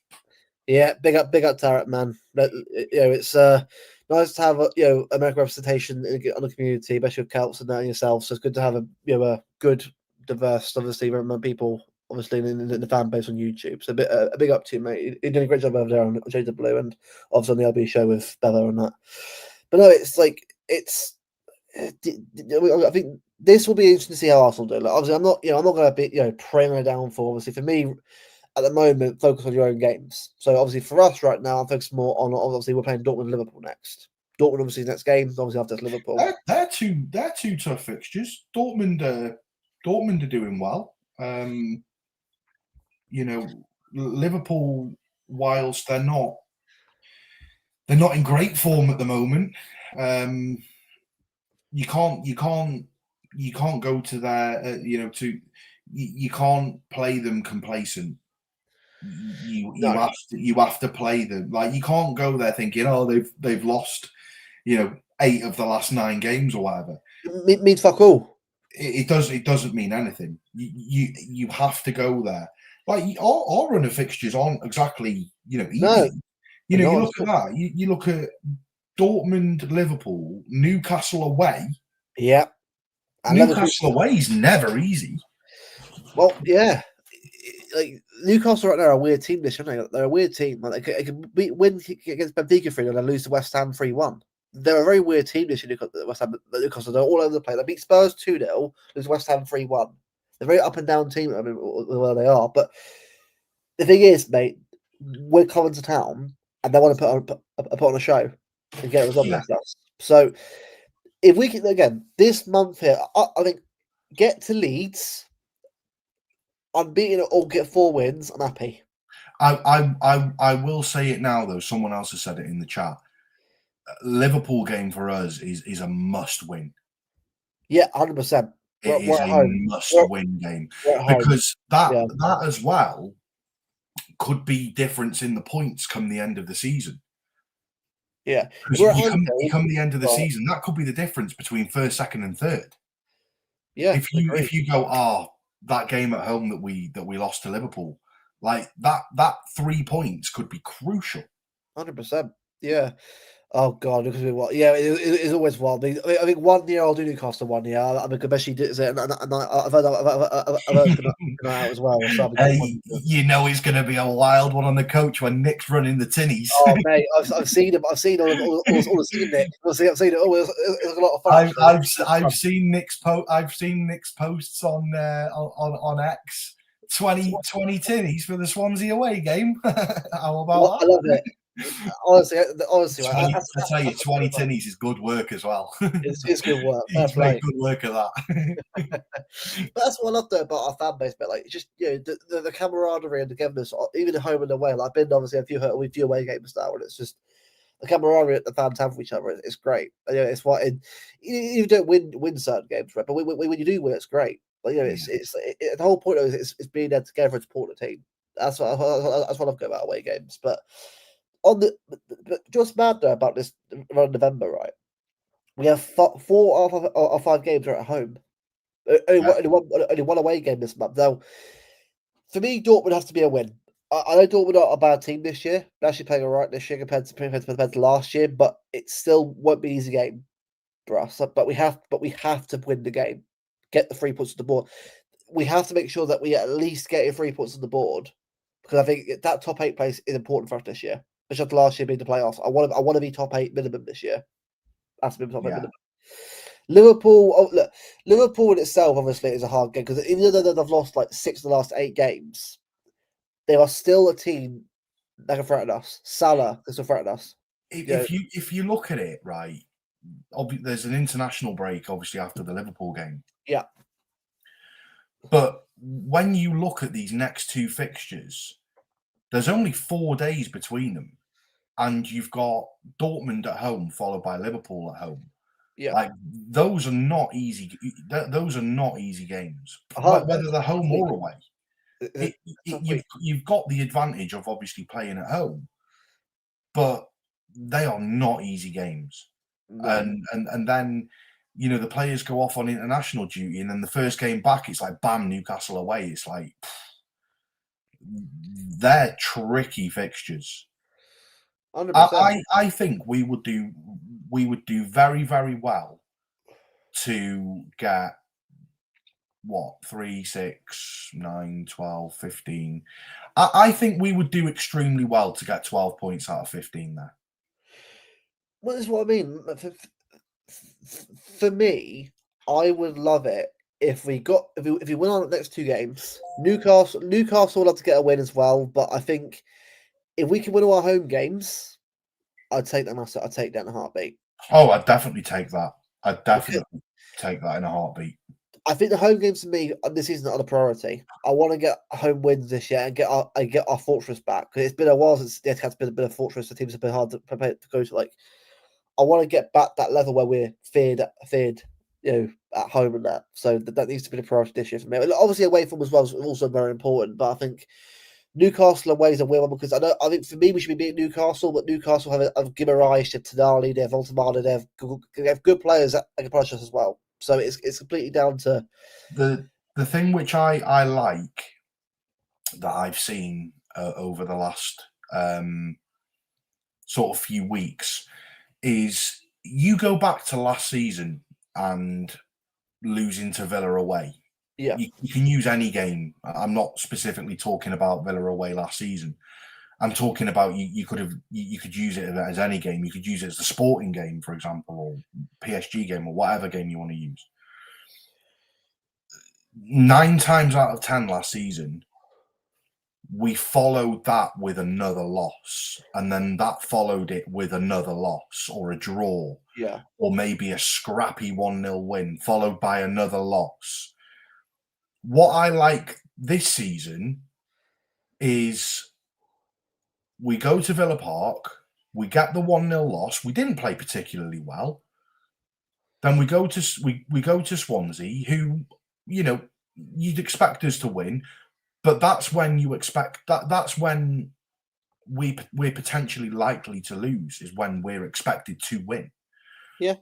Yeah, big up Tarek, man. But, it's nice to have American representation on the community, especially with Celts and that and yourself. So it's good to have a good, diverse, obviously, people, obviously in the fan base on YouTube. So a big up to you, mate. You're doing a great job over there on Shades of Blue and obviously on the LB show with Bella and that. But no, it's like I think this will be interesting to see how Arsenal do. Like, obviously, I'm not going to be praying on a downfall. Obviously, for me, at the moment, focus on your own games. So obviously, for us right now, I'm focused more on obviously we're playing Dortmund and Liverpool next. Dortmund obviously next game. Obviously after Liverpool. They're two tough fixtures. Dortmund are doing well. Liverpool, whilst they're not in great form at the moment. You can't go to their you can't play them complacent. You have to play them like you can't go there thinking they've lost 8 of the last 9 games or whatever. It means fuck all. It doesn't mean anything. You have to go there. Like our run of fixtures aren't exactly easy. No, you look at that. You look at Dortmund, Liverpool, Newcastle away. Yeah, and Newcastle away is never easy. Well, yeah, like Newcastle right now are a weird team this year. Aren't they? They're a weird team. Like they can win against Benfica 3-0 and lose to West Ham 3-1. They're a very weird team this year. West Ham, Newcastle, they're all over the place. They beat Spurs 2-0, lose West Ham 3-1. They're a very up and down team. I mean, where they are. But the thing is, mate, we're coming to town and they want to put on a show and get a result against us. So if we can again this month here, I think get to Leeds. Unbeaten or get 4 wins, I'm happy. I will say it now though. Someone else has said it in the chat. Liverpool game for us is a must win. Yeah, 100%. It is a must win game because that as well could be difference in the points come the end of the season. Yeah, you come the end of the season, that could be the difference between first, second, and third. Yeah, if you go that game at home that we lost to Liverpool, like that 3 points could be crucial. 100%. Yeah. Oh God, because it's always wild. I think 1 year I'll do Newcastle 1 year. I mean, especially did it, and I've heard out as well. So it's going to be a wild one on the coach when Nick's running the tinnies. Oh mate, I've seen him. I've seen all the seen Nick. I've seen it. Oh, it was a lot of fun. I've seen Nick's posts on X. 20 tinnies for the Swansea away game. How about that? I love it. Honestly, I tell you, 20 tinnies is good work as well. It's good work. He's made good work of that. But that's what I love though about our fan base. But like, just the camaraderie and togetherness, even at home and away. Like, I've been obviously a few away games now, and it's just the camaraderie that the fans have for each other. It's great. It's what you don't win certain games, right? But when you do win, it's great. Like, it's the whole point of it is being there together and support the team. That's what I love about away games, but. But just mad though about this around November, right? We have 4 of 5 games are at home. Only one away game this month. Now, for me, Dortmund has to be a win. I know Dortmund are a bad team this year. They're actually playing all right this year compared to last year, but it still won't be an easy game for us. But we have to win the game, get the 3 points on the board. We have to make sure that we at least get 3 points on the board because I think that top 8 place is important for us this year. Especially after last year being the playoffs. I want to be top 8 minimum this year. That's been top 8 minimum. Liverpool in itself obviously is a hard game because even though they've lost like 6 of the last 8 games, they are still a team that can threaten us. Salah can still threaten us. If you look at it right, there's an international break obviously after the Liverpool game. Yeah. But when you look at these next 2 fixtures, there's only 4 days between them, and you've got Dortmund at home followed by Liverpool at home. Yeah, like those are not easy. Those are not easy games, Hard, whether they're home or away. tough You've got the advantage of obviously playing at home, but they are not easy games. No. And then the players go off on international duty, and then the first game back, it's like bam, Newcastle away. It's like they're tricky fixtures. 100%. I think we would do very, very well to get 3, 6, 9, 12, 15. I think we would do extremely well to get 12 points out of 15 there. Well, this is what I mean. For me, I would love it if we win our next 2 games. Newcastle will have to get a win as well, but I think if we can win all our home games, I'd take that. I'd take that in a heartbeat. Oh, I'd definitely take that. I'd definitely take that in a heartbeat. I think the home games for me this season are the priority. I want to get home wins this year and get our fortress back, because it's been a while since the has been a bit of fortress. The teams have been hard to prepare to go to. Like, I want to get back that level where we're feared, at home and that. So that needs to be the priority this year for me. Obviously, away from as well is also very important. But I think Newcastle away is a win because I think for me we should be beating Newcastle, but Newcastle have Guimaraes, they have Tonali, they have Voltemada, they have good players that can punish us as well. So it's completely down to the thing which I like that I've seen over the last sort of few weeks is you go back to last season and losing to Villa away. Yeah. You can use any game. I'm not specifically talking about Villa away last season. I'm talking about you could use it as any game. You could use it as the Sporting game, for example, or PSG game, or whatever game you want to use. 9 times out of 10 last season, we followed that with another loss, and then that followed it with another loss or a draw, or maybe a scrappy 1-0 win followed by another loss. What I like this season is we go to Villa Park, we get the 1-0 loss. We didn't play particularly well. Then we go to Swansea, who, you'd expect us to win, but that's when you expect that's when we're potentially likely to lose, is when we're expected to win. Yeah.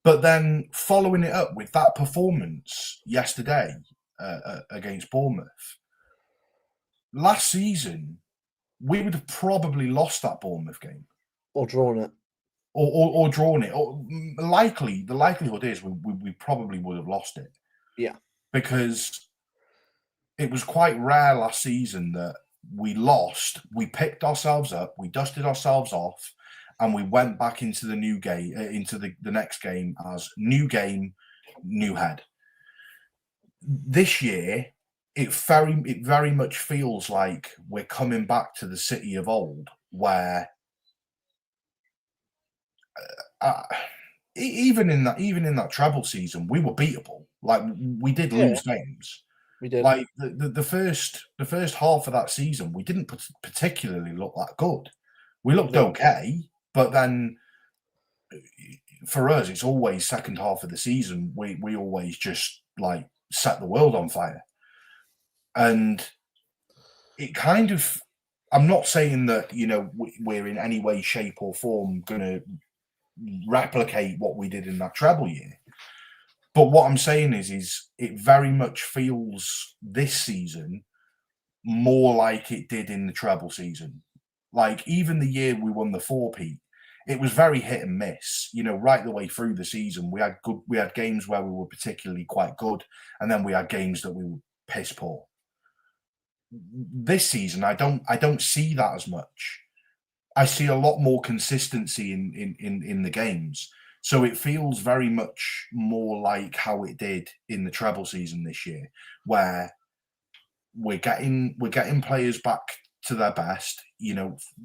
But then following it up with that performance yesterday against Bournemouth, last season we would have probably lost that Bournemouth game, or drawn it, or drawn it. Or the likelihood is we probably would have lost it. Yeah, because it was quite rare last season that we lost. We picked ourselves up, we dusted ourselves off, and we went back into the new game, into the next game as new game, new head. This year, it very much feels like we're coming back to the City of old, where even in that treble season, we were beatable. Like, we did lose games. We did. Like the first half of that season, we didn't particularly look that good. We looked okay, but then for us, it's always second half of the season. We always just like set the world on fire, and it kind of. I'm not saying that we're in any way, shape, or form going to replicate what we did in that treble year. But what I'm saying is it very much feels this season more like it did in the treble season. Like, even the year we won the 4-peat, it was very hit and miss. Right the way through the season, we had games where we were particularly quite good, and then we had games that we were piss poor. This season, I don't see that as much. I see a lot more consistency in the games. So it feels very much more like how it did in the treble season this year, where we're getting players back to their best.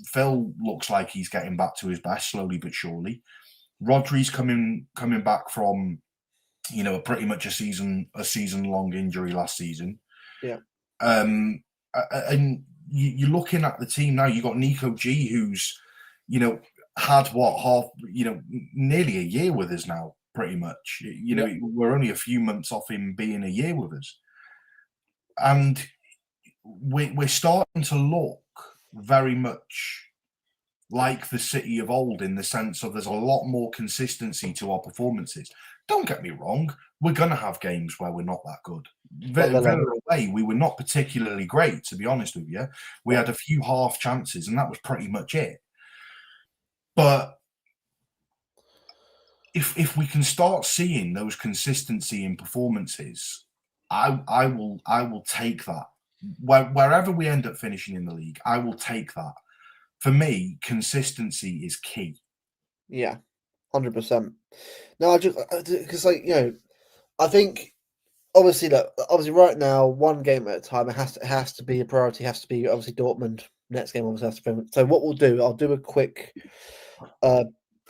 Phil looks like he's getting back to his best slowly but surely. Rodri's coming back from, pretty much a season long injury last season. Yeah. And you're looking at the team now. You got Nico G, who's, had nearly a year with us now. pretty much. You know, we're only a few months off him being a year with us. And we're starting to look very much like the City of old, in the sense of there's a lot more consistency to our performances. Don't get me wrong, we're going to have games where we're not that good. Villa away, we were not particularly great, to be honest with you. We had a few half chances, and that was pretty much it. But if we can start seeing those consistency in performances, I will take that. Wherever we end up finishing in the league, I will take that. For me, consistency is key. Yeah, 100%. No, I just because, like, you know, I think obviously right now, one game at a time. It has to be a priority. Has to be obviously Dortmund. Next game obviously has to be. So what we'll do, I'll do a quick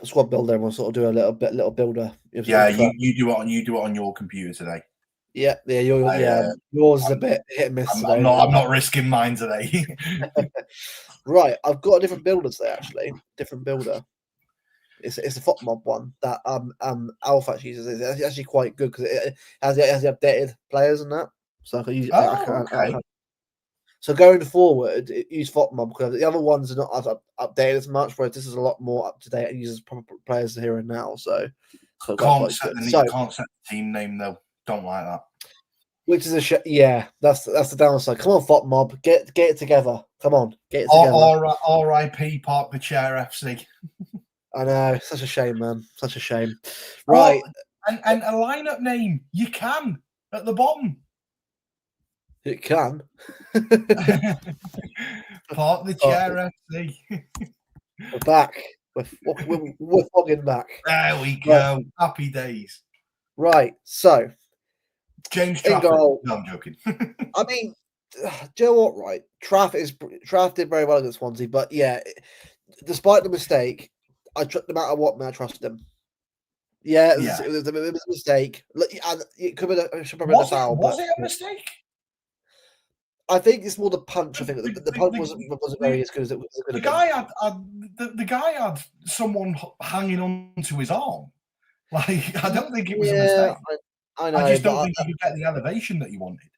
squad builder, and we'll sort of do a little builder. Yeah, you do it on your computer today. Yeah, yours is a bit hit and miss today. I'm not risking mine today. Right, I've got a different builder today. Actually, different builder. It's a FOTMob one that Alpha uses. It's actually quite good because it has the updated players and that. So I can use. Okay. So going forward, use FOTMob because the other ones are not as updated as much. Whereas this is a lot more up to date and uses proper players here and now. So can't set the team name though. Don't like that. Which is yeah, that's the downside. Come on, FOTMob, get it together. Come on, get it together. R.I.P. Park the Chair FC. I know, such a shame, man. Such a shame. Right, and a lineup name you can at the bottom. It can. Park the Chair FC. We're back. We're fogging back. There we go. Right. Happy days. Right, so James Trafford. No, I'm joking. I mean, do you know what? Right, Trafford did very well against Swansea, but yeah, despite the mistake, no matter what, I trusted him. Yeah, it was a mistake. It could have been a foul. Was it a mistake? I think it's more the punch. I think the punch wasn't very as good as it was. The guy had someone hanging on to his arm. Like, I don't think it was a mistake. I know. I just don't think he could get the elevation that he wanted.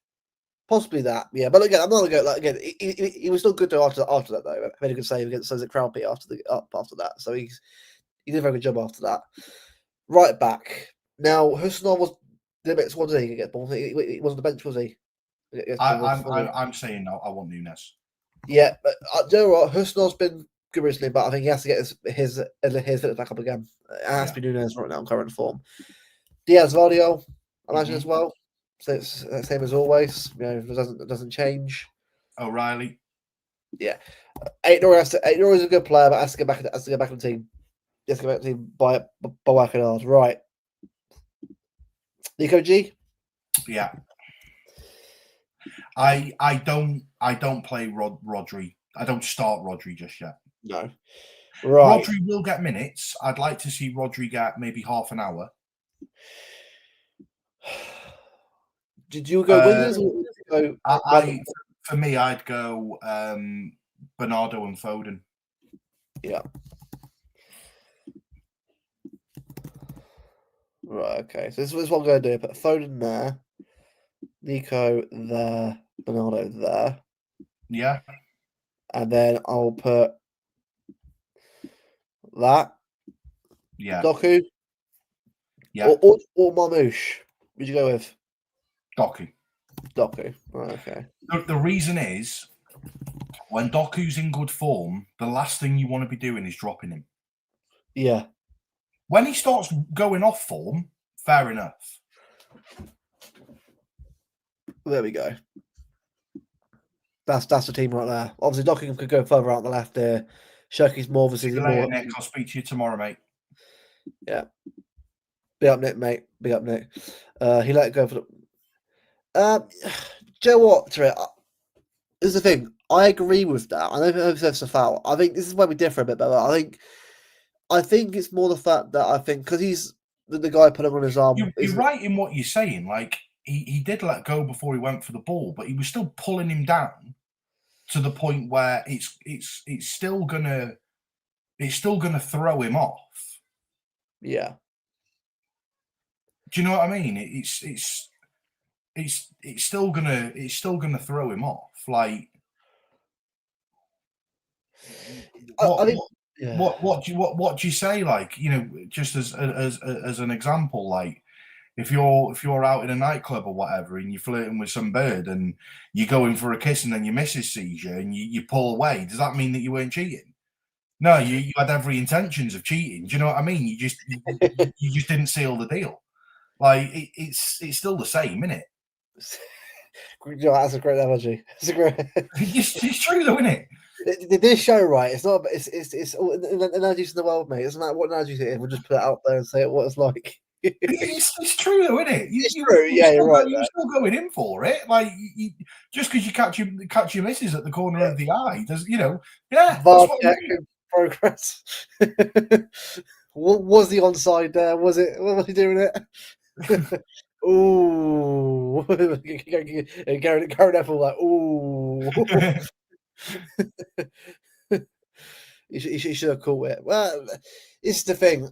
Possibly that, yeah. But again, I'm not gonna go. Like, again, he was still good though after that though. Made a good save against Crowley after that. So he did a very good job after that. Right back now, Husnov was the bit. What did he get? He wasn't the bench, was he? I'm saying no. I want Nunes. Yeah, but you know what? Husnov's been good recently, but I think he has to get his fitness back up again. It has to be Nunes right now in current form. Diaz Vardio, I imagine as well. So it's the same as always. You know, it doesn't change. O'Reilly. Yeah, Aitnor is a good player, but has to get back in the team. He has to get back in the team by working hard. Right. Nico G. Yeah. I don't play Rodri. I don't start Rodri just yet. No. Right. Rodri will get minutes. I'd like to see Rodri get maybe half an hour. Did you go wingers or go? For me, I'd go Bernardo and Foden. Yeah. Right. Okay. So this is what I'm going to do. Put Foden there, Nico there, Bernardo there. Yeah. And then I'll put that. Yeah. Doku. Yeah. Or Marmouche. Who'd you go with? Doku. Right, okay. The reason is, when Doku's in good form, the last thing you want to be doing is dropping him. Yeah. When he starts going off form, fair enough. There we go. That's the team right there. Obviously, Doku could go further out on the left there. Cherki's more obviously more. Nick, I'll speak to you tomorrow, mate. Yeah. Big up, Nick, mate. Big up, Nick. He let it go for the. Do you know what, Terry? This is the thing. I agree with that. I don't think it's a foul. I think this is where we differ a bit better. I think it's more the fact that I think because he's the guy put him on his arm. You're right in what you're saying. Like he did let go before he went for the ball, but he was still pulling him down to the point where it's still gonna throw him off. Yeah. Do you know what I mean? It's still gonna throw him off. Like, what do you say? Like, just as an example, like, if you're out in a nightclub or whatever and you're flirting with some bird and you go in for a kiss and then your missus sees you and you pull away, does that mean that you weren't cheating? No, you had every intentions of cheating. Do you know what I mean? You just didn't seal the deal. Like, it's still the same, isn't it? That's a great analogy. It's a great. It's true though, isn't it? This show, right? It's not. It's all analogies in the world, mate. It doesn't matter what analogies it is. We'll just put it out there and say what it's like. It's true though, isn't it? It's true. Yeah, you're right. You're still going in for it. Like, just because you catch your missus at the corner of the eye, does Yeah, that's what progress. What was the onside there? Was it? What was he doing it? Ooh, Gary Neville, like, ooh. You should have caught it. Well, this is the thing.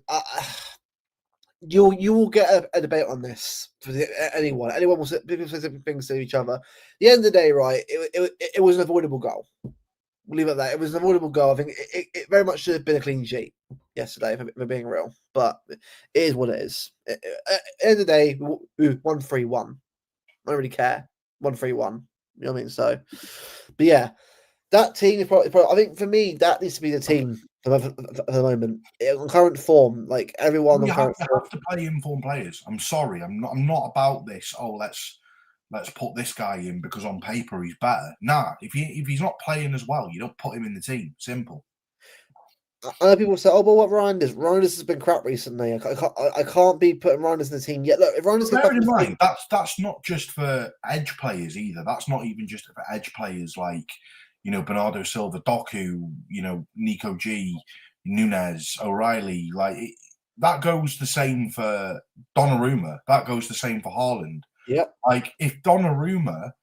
You will get a debate on this for anyone. Anyone will say different things to each other. At the end of the day, right? It was an avoidable goal. We'll leave it at that. It was an avoidable goal. I think it very much should have been a clean sheet yesterday, for being real. But it is what it is. At the end of the day, 1-3-1. I don't really care. 1-3-1. You know what I mean? So, but yeah, that team is probably. I think for me, that needs to be the team for the moment. On current form, like everyone you on current have to play informed players. I'm sorry, I'm not about this. Oh, let's put this guy in because on paper he's better. Nah, if he's not playing as well, you don't put him in the team. Simple. I know people say, "Oh, but what Reinders? Reinders has been crap recently. I can't be putting Reinders in the team yet." Look, if Reinders gets back in the team, that's not just for edge players either. That's not even just for edge players like Bernardo Silva, Doku, Nico G, Nunes, O'Reilly. Like, that goes the same for Donnarumma. That goes the same for Haaland. Yep. Like, if Donnarumma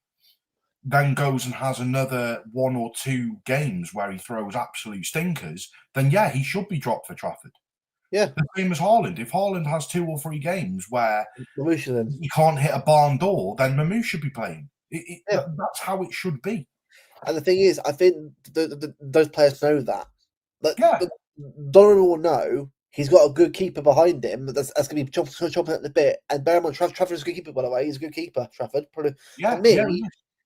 then goes and has another 1 or 2 games where he throws absolute stinkers, then yeah, he should be dropped for Trafford. Yeah. The same as Haaland. If Haaland has 2 or 3 games where he can't hit a barn door, then Mamou should be playing. That's how it should be. And the thing is, I think those players know that. But yeah. Donnarumma will know he's got a good keeper behind him that's going to be chopping at the bit. And bear in mind, Trafford is a good keeper, by the way. He's a good keeper, Trafford. Probably. Yeah,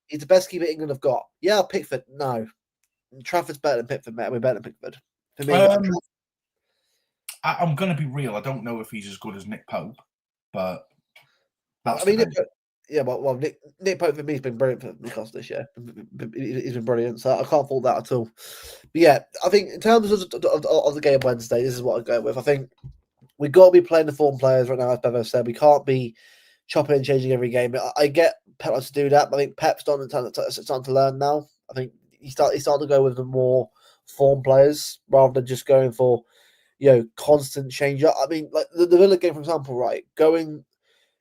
he's the best keeper England have got. Yeah, Pickford, no. Trafford's better than Pickford, mate. We're better than Pickford. For me, I'm going to be real. I don't know if he's as good as Nick Pope, but that's well, Nick Pope for me has been brilliant for Newcastle this year. He's been brilliant, so I can't fault that at all. But yeah, I think in terms of the game Wednesday, this is what I go with. I think we've got to be playing the form players right now, as Bevo said. We can't be chopping and changing every game. I get Pep likes to do that, but I think Pep's starting to learn now. I think he's starting to go with the more form players rather than just going for constant change up. I mean, like the Villa game, for example, right?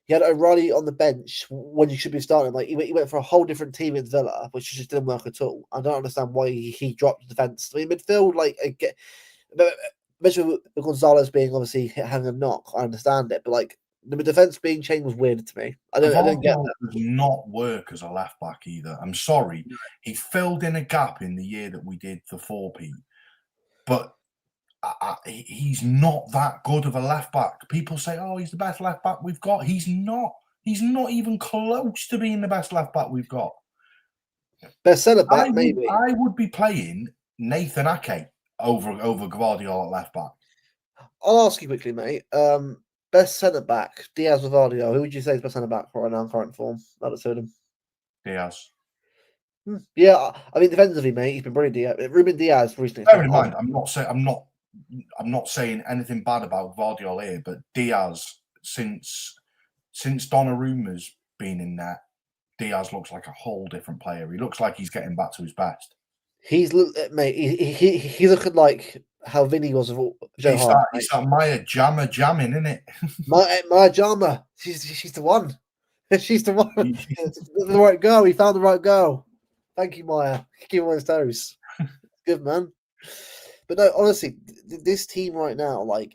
He had O'Reilly on the bench when you should be starting. Like he went for a whole different team in Villa, which just didn't work at all. I don't understand why he dropped the defense. I mean, midfield, especially with Gonzalez being obviously having a knock, I understand it, but like the defense being changed was weird to me. I don't get that. Does not work as a left back either. I'm sorry, he filled in a gap in the year that we did the 4P, but he's not that good of a left back. People say, "Oh, he's the best left back we've got." He's not. He's not even close to being the best left back we've got. Best centre back, maybe. I would be playing Nathan Ake over Guardiola at left back. I'll ask you quickly, mate. Best centre back, Diaz or Vardio? Who would you say is best centre back right now in current form? Out of two of them, Diaz. Yeah, I mean defensively, mate, he's been brilliant. Ruben Diaz recently. Bear in mind, I'm not saying anything bad about Guardiola here, but Diaz, since Donnarumma's been in there, Diaz looks like a whole different player. He looks like he's getting back to his best. He's mate. He's looking like how Vinny was with Joe Hart. It's that Maya Jama jamming, isn't it? Maya Jama. She's the one. She's the one. The right girl. He found the right girl. Thank you, Maya. Keep him on his toes. Good man. But no, honestly, this team right now, like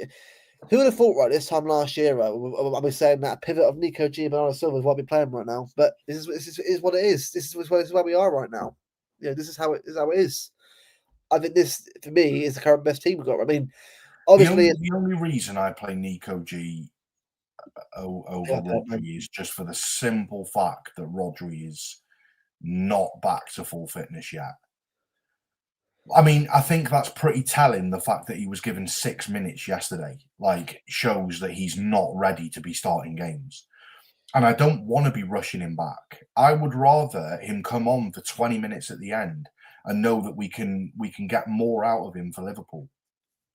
Who would have thought, right, this time last year, right, I'll be saying that a pivot of Nico G and Bernardo Silva is what we're playing right now. But this is what it is. This is where we are right now. This is how it is. I think this, for me, is the current best team we've got. I mean, obviously... The only reason I play Nico G over Rodri is just for the simple fact that Rodri is not back to full fitness yet. I mean, I think that's pretty telling. The fact that he was given 6 minutes yesterday, shows that he's not ready to be starting games. And I don't want to be rushing him back. I would rather him come on for 20 minutes at the end and know that we can get more out of him for Liverpool.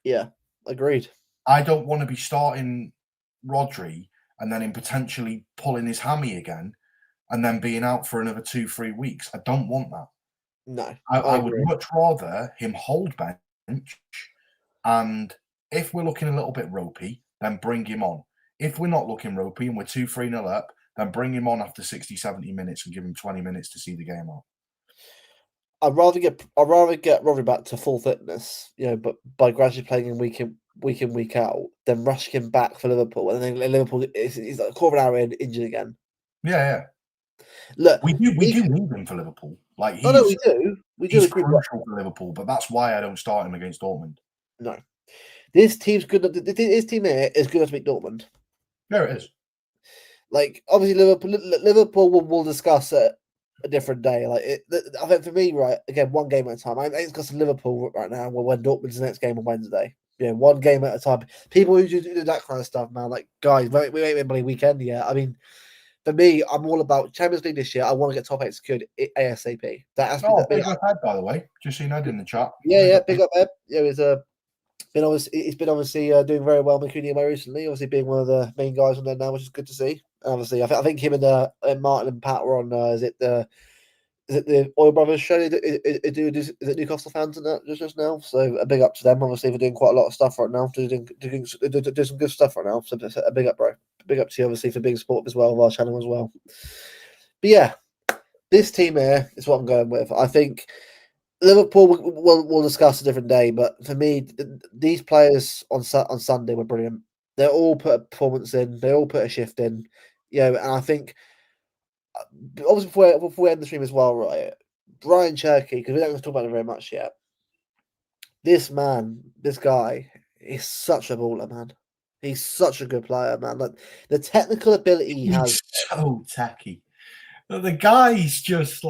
Yeah, agreed. I don't want to be starting Rodri and then him potentially pulling his hammy again and then being out for another 2-3 weeks. I don't want that. No, I would much rather him hold bench, and if we're looking a little bit ropey, then bring him on. If we're not looking ropey and we're 2-3-0 up, then bring him on after 60, 70 minutes and give him 20 minutes to see the game out. I'd rather get Rodri back to full fitness, but by gradually playing him week in, week out, then rushing him back for Liverpool, and then Liverpool he's like a quarter of an hour in, injured again. Yeah. Look, we do need him for Liverpool. We do. He's crucial for Liverpool, but that's why I don't start him against Dortmund. No, this team's good. This team here is good enough to beat Dortmund. There it is. Obviously, Liverpool will discuss it a different day. I think for me, right, again, one game at a time. I'm discussing Liverpool right now. When Dortmund's the next game on Wednesday. One game at a time. People who do that kind of stuff, man. Guys, we ain't been weekend yet. I mean, for me, I'm all about Champions League this year. I want to get top 8 secured ASAP. Big up Ed, by the way. Just seen Ed in the chat. Yeah, big up Ed. He's been obviously doing very well in Cunha recently. Obviously, being one of the main guys on there now, which is good to see. Obviously, I think him and Martin and Pat were on. Is it the Oil Brothers show? Is it Newcastle fans and that just now? So a big up to them. Obviously, they're doing quite a lot of stuff right now. Doing some good stuff right now. So a big up, bro. Big up to you, obviously, for being supportive as well of our channel as well. But yeah, this team here is what I'm going with. I think Liverpool we'll discuss a different day, but for me, these players on Sunday were brilliant. They all put a performance in. They all put a shift in. And I think obviously before we end the stream as well, right? Brian Cherki, because we don't talk about it very much yet. This guy is such a baller, man. He's such a good player, man. The technical ability he has. So tacky. The guy's just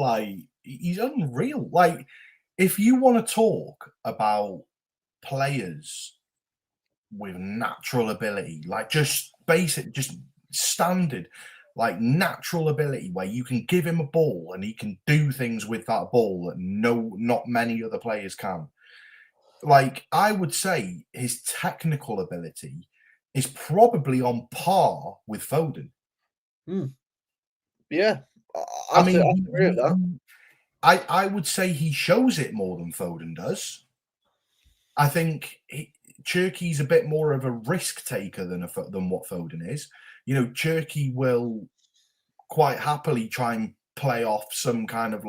he's unreal. If you want to talk about players with natural ability, just basic, just standard, natural ability where you can give him a ball and he can do things with that ball that not many other players can. I would say his technical ability is probably on par with Foden. Yeah. I would say he shows it more than Foden does. I think Cherki's a bit more of a risk taker than what Foden is. Cherki will quite happily try and play off some kind of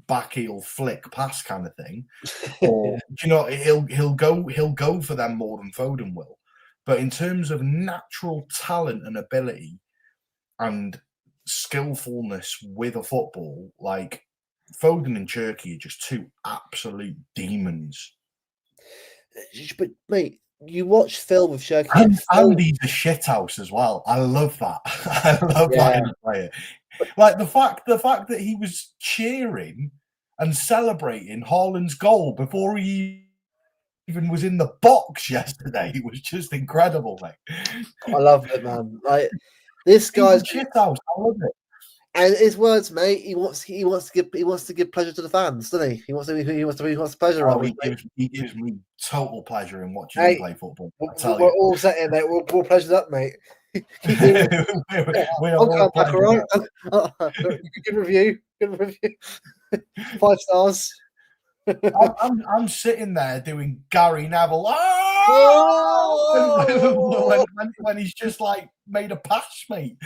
back heel flick pass kind of thing, or he'll go for them more than Foden will. But in terms of natural talent and ability and skillfulness with a football, Foden and Cherki are just two absolute demons. But mate, you watch film with Cherki, and Andy's a shithouse as well. I love that. I love that in a player. The fact that he was cheering and celebrating Haaland's goal before he even was in the box yesterday, it was just incredible, mate. I love it, man. This guy's shithouse. I love it. And his words, mate, he wants to give pleasure to the fans, doesn't he? He wants pleasure. He gives me total pleasure in watching him play football. We're all set in, mate. We're all pleasured up, mate. I'll come back, all right. Good review. 5 stars. I'm sitting there doing Gary Neville. When he's just made a pass, mate.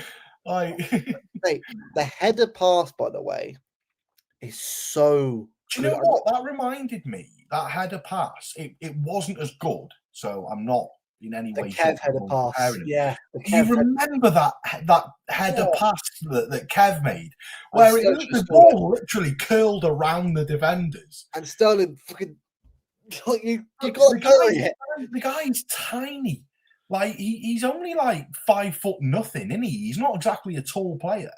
Mate, the header pass, by the way, is so. Do you know what that reminded me? That header pass, it wasn't as good. So I'm not in any The way, Kev header pass. Yeah. You remember that header pass that Kev made, where the ball literally curled around the defenders, and Sterling fucking you got to carry it. The guy's tiny. Like he's only like 5 foot nothing, isn't he? He's not exactly a tall player.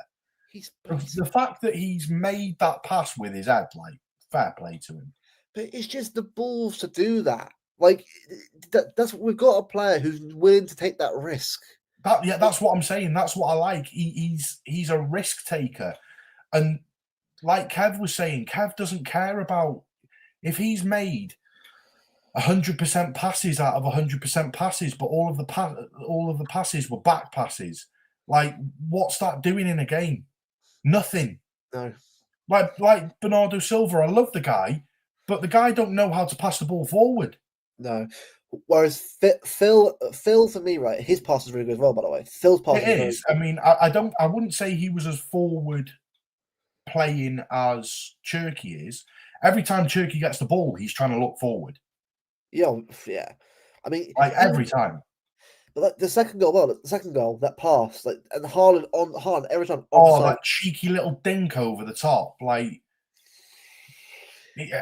The fact that he's made that pass with his head, like, fair play to him. But it's just the balls to do that. Like that's we've got a player who's willing to take that risk. That's what I'm saying. That's what I like. He's a risk taker, and like Kev was saying, Kev doesn't care about if he's made 100% passes out of 100% passes, but all of the passes were back passes. Like, what's that doing in a game? Nothing. No. Like Bernardo Silva, I love the guy, but the guy don't know how to pass the ball forward. No. Whereas Phil for me, right, his pass is really good as well, by the way. Phil's pass is. I mean, I wouldn't say he was as forward playing as Cherki is. Every time Cherki gets the ball, he's trying to look forward. Yeah. I mean, like every time. But like the second goal, that pass, like, and Haaland every time. That cheeky little dink over the top, like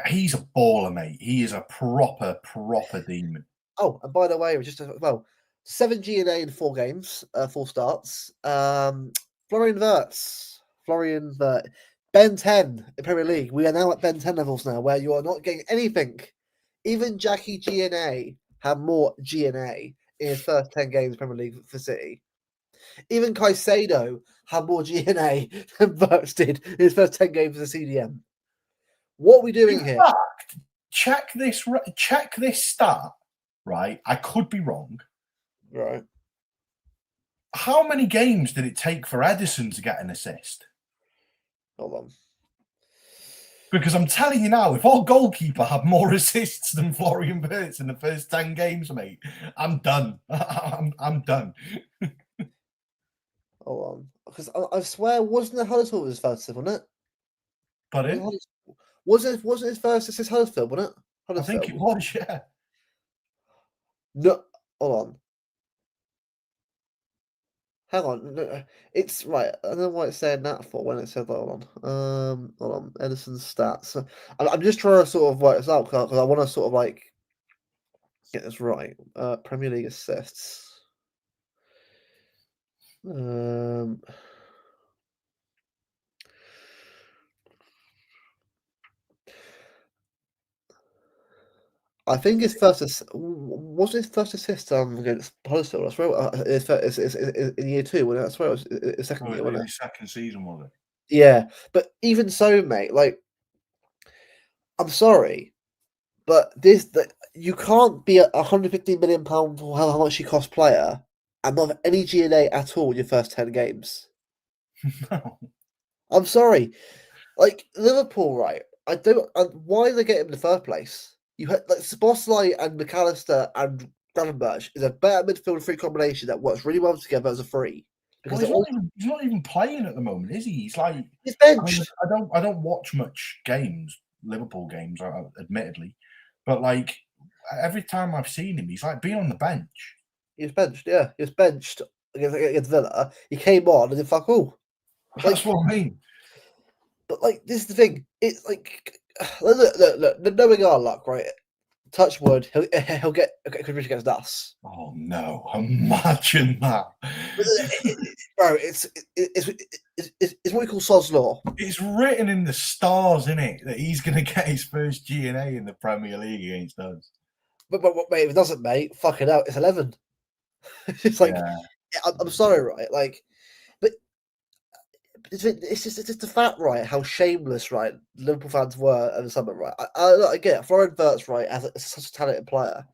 he's a baller, mate. He is a proper demon. Oh, and by the way, 7 G&A in 4 games, 4 starts. Florian Wirtz, Ben 10 in Premier League. We are now at Ben 10 levels now, where you are not getting anything. Even Jackie G&A had more G&A in his first 10 games Premier League for City. Even Caicedo had more G&A than Wirtz did in his first 10 games as a CDM. What are we doing here? Fact, check this stat, right? I could be wrong. Right. How many games did it take for Edison to get an assist? Hold on. Because I'm telling you now, if our goalkeeper had more assists than Florian Wirtz in the first 10 games, mate, I'm done. I'm done. Hold on. Because I swear, wasn't it Huddersfield his first assist, wasn't it? Pardon? Wasn't his first assist Huddersfield, wasn't it? I think it was, yeah. No, hold on. Hang on. No, it's right. I don't know why it's saying that for when it said that. Hold on. Edison's stats. I'm just trying to sort of work this out because I want to sort of like get this right. Premier League assists. I think his first was his first assist against Huddersfield. I swear it's in year 2. When I swear it was his second year. Wasn't it? His second season, was it? Yeah, but even so, mate, like, I'm sorry, but you can't be £115 million for how much you cost player and not have any G&A at all in your first 10 games. No. I'm sorry. Like, Liverpool, right? Why did they get him in the first place? You had like Szoboszlai and McAllister and Gravenberch is a better midfield free combination that works really well together as a free. Because he's not even playing at the moment, is he? He's like he's benched. I don't watch much games, Liverpool games, admittedly, but like every time I've seen him, he's like being on the bench. He was benched, yeah. He was benched against Villa. He came on and did fuck all. That's what I mean. But like, this is the thing. It's like, look, knowing our luck, right? Touch wood, he'll get a contribution against us. Oh no! Imagine that, bro. It's what we call Sod's law. It's written in the stars, isn't it, that he's going to get his first G&A in the Premier League against us. But mate, if it doesn't, mate, fuck it out. It's 11. It's like, I'm sorry, right? Like, but it's just the fact, right? How shameless, right? Liverpool fans were in the summer, right? I get Florian Wirtz, right, as such a talented player,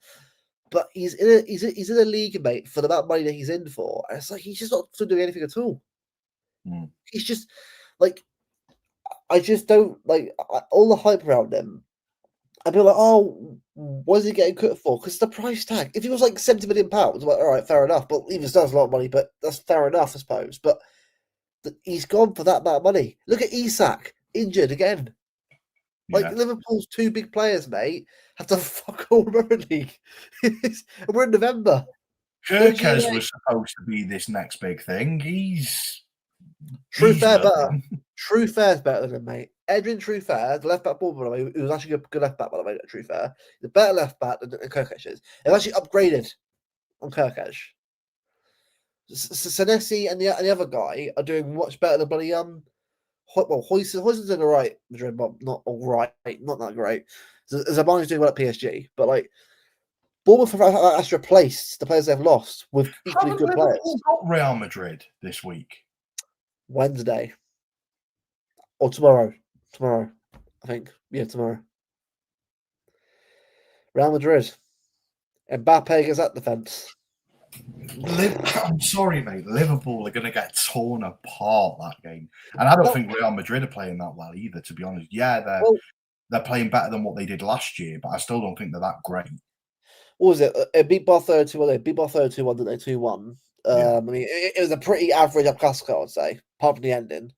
but he's in a league, mate, for the amount of money that he's in for, and it's like he's just not doing anything at all. He's just like, I just don't like all the hype around him. I'd be like, oh, what is he getting cut for? Because the price tag. If he was like £70 million, I'm like, all right, fair enough. But even still, that's a lot of money, but that's fair enough, I suppose. But he's gone for that amount of money. Look at Isak, injured again. Like, Liverpool's 2 big players, mate, have to fuck all Premier League. And we're in November. Cherkes was supposed to be this next big thing. He's Trufair better. nothing. Trufair's better than him, mate. Edwin Trufair, the left back ball, by the way, he was actually a good left back, by the way, Trufair. The better left back than Cherkes is. They've actually upgraded on Cherkes. Senesi and the other guy are doing much better than bloody Hoyson's in the right Madrid, but not all right, not that great. Zabani's doing well at PSG, but like Bournemouth have actually replaced the players they've lost with equally good players. Got Real Madrid this week, Wednesday or tomorrow. Tomorrow, I think. Yeah, tomorrow. Real Madrid. Mbappe gets that defence. I'm sorry, mate. Liverpool are going to get torn apart that game, and I don't think Real Madrid are playing that well either. To be honest, yeah, they're playing better than what they did last year, but I still don't think they're that great. What was it? It beat Barcelona 2-1. They beat Barcelona 2-1, didn't they? 2-1. I mean, it was a pretty average up Clasico, I'd say, apart from the ending.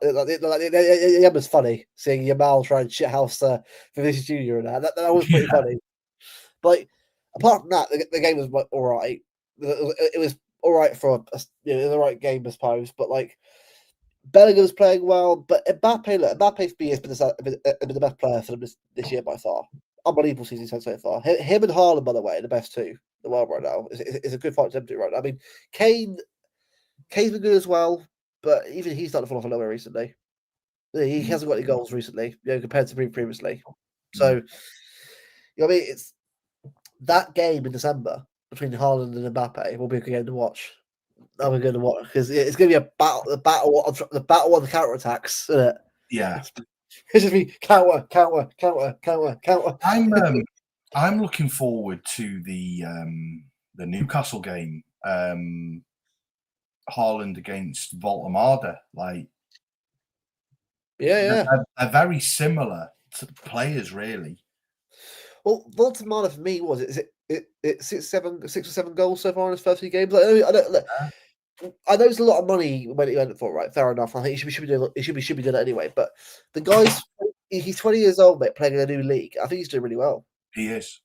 It was funny seeing Yamal try and shithouse Vinicius Junior and that. That was pretty funny. But apart from that, the game was all right. It was all right for it was the right game, I suppose. But like Bellingham was playing well, but Mbappe for me has been the best player for them this year by far. Unbelievable season so far. Him and Haaland, by the way, are the best two in the world right now. It's a good fight to them right now. I mean, Kane's been good as well, but even he's starting to fall off a little bit recently. He hasn't got any goals recently, compared to previously. So, I mean, it's that game in December between Haaland and Mbappe will be a good game to watch. That we're going to watch because it's going to be the battle on the counter attacks, isn't it? Yeah. It's just be counter. I'm looking forward to the Newcastle game. Haaland against Voltemada. Like, yeah. They're very similar to players, really. Well, Voltemada for me is it 6 or 7 goals so far in his first few games. Like, I know it's a lot of money when he went for, right? Fair enough. I think he should be doing it anyway. But the guy's he's 20 years old, mate, playing in a new league. I think he's doing really well. He is.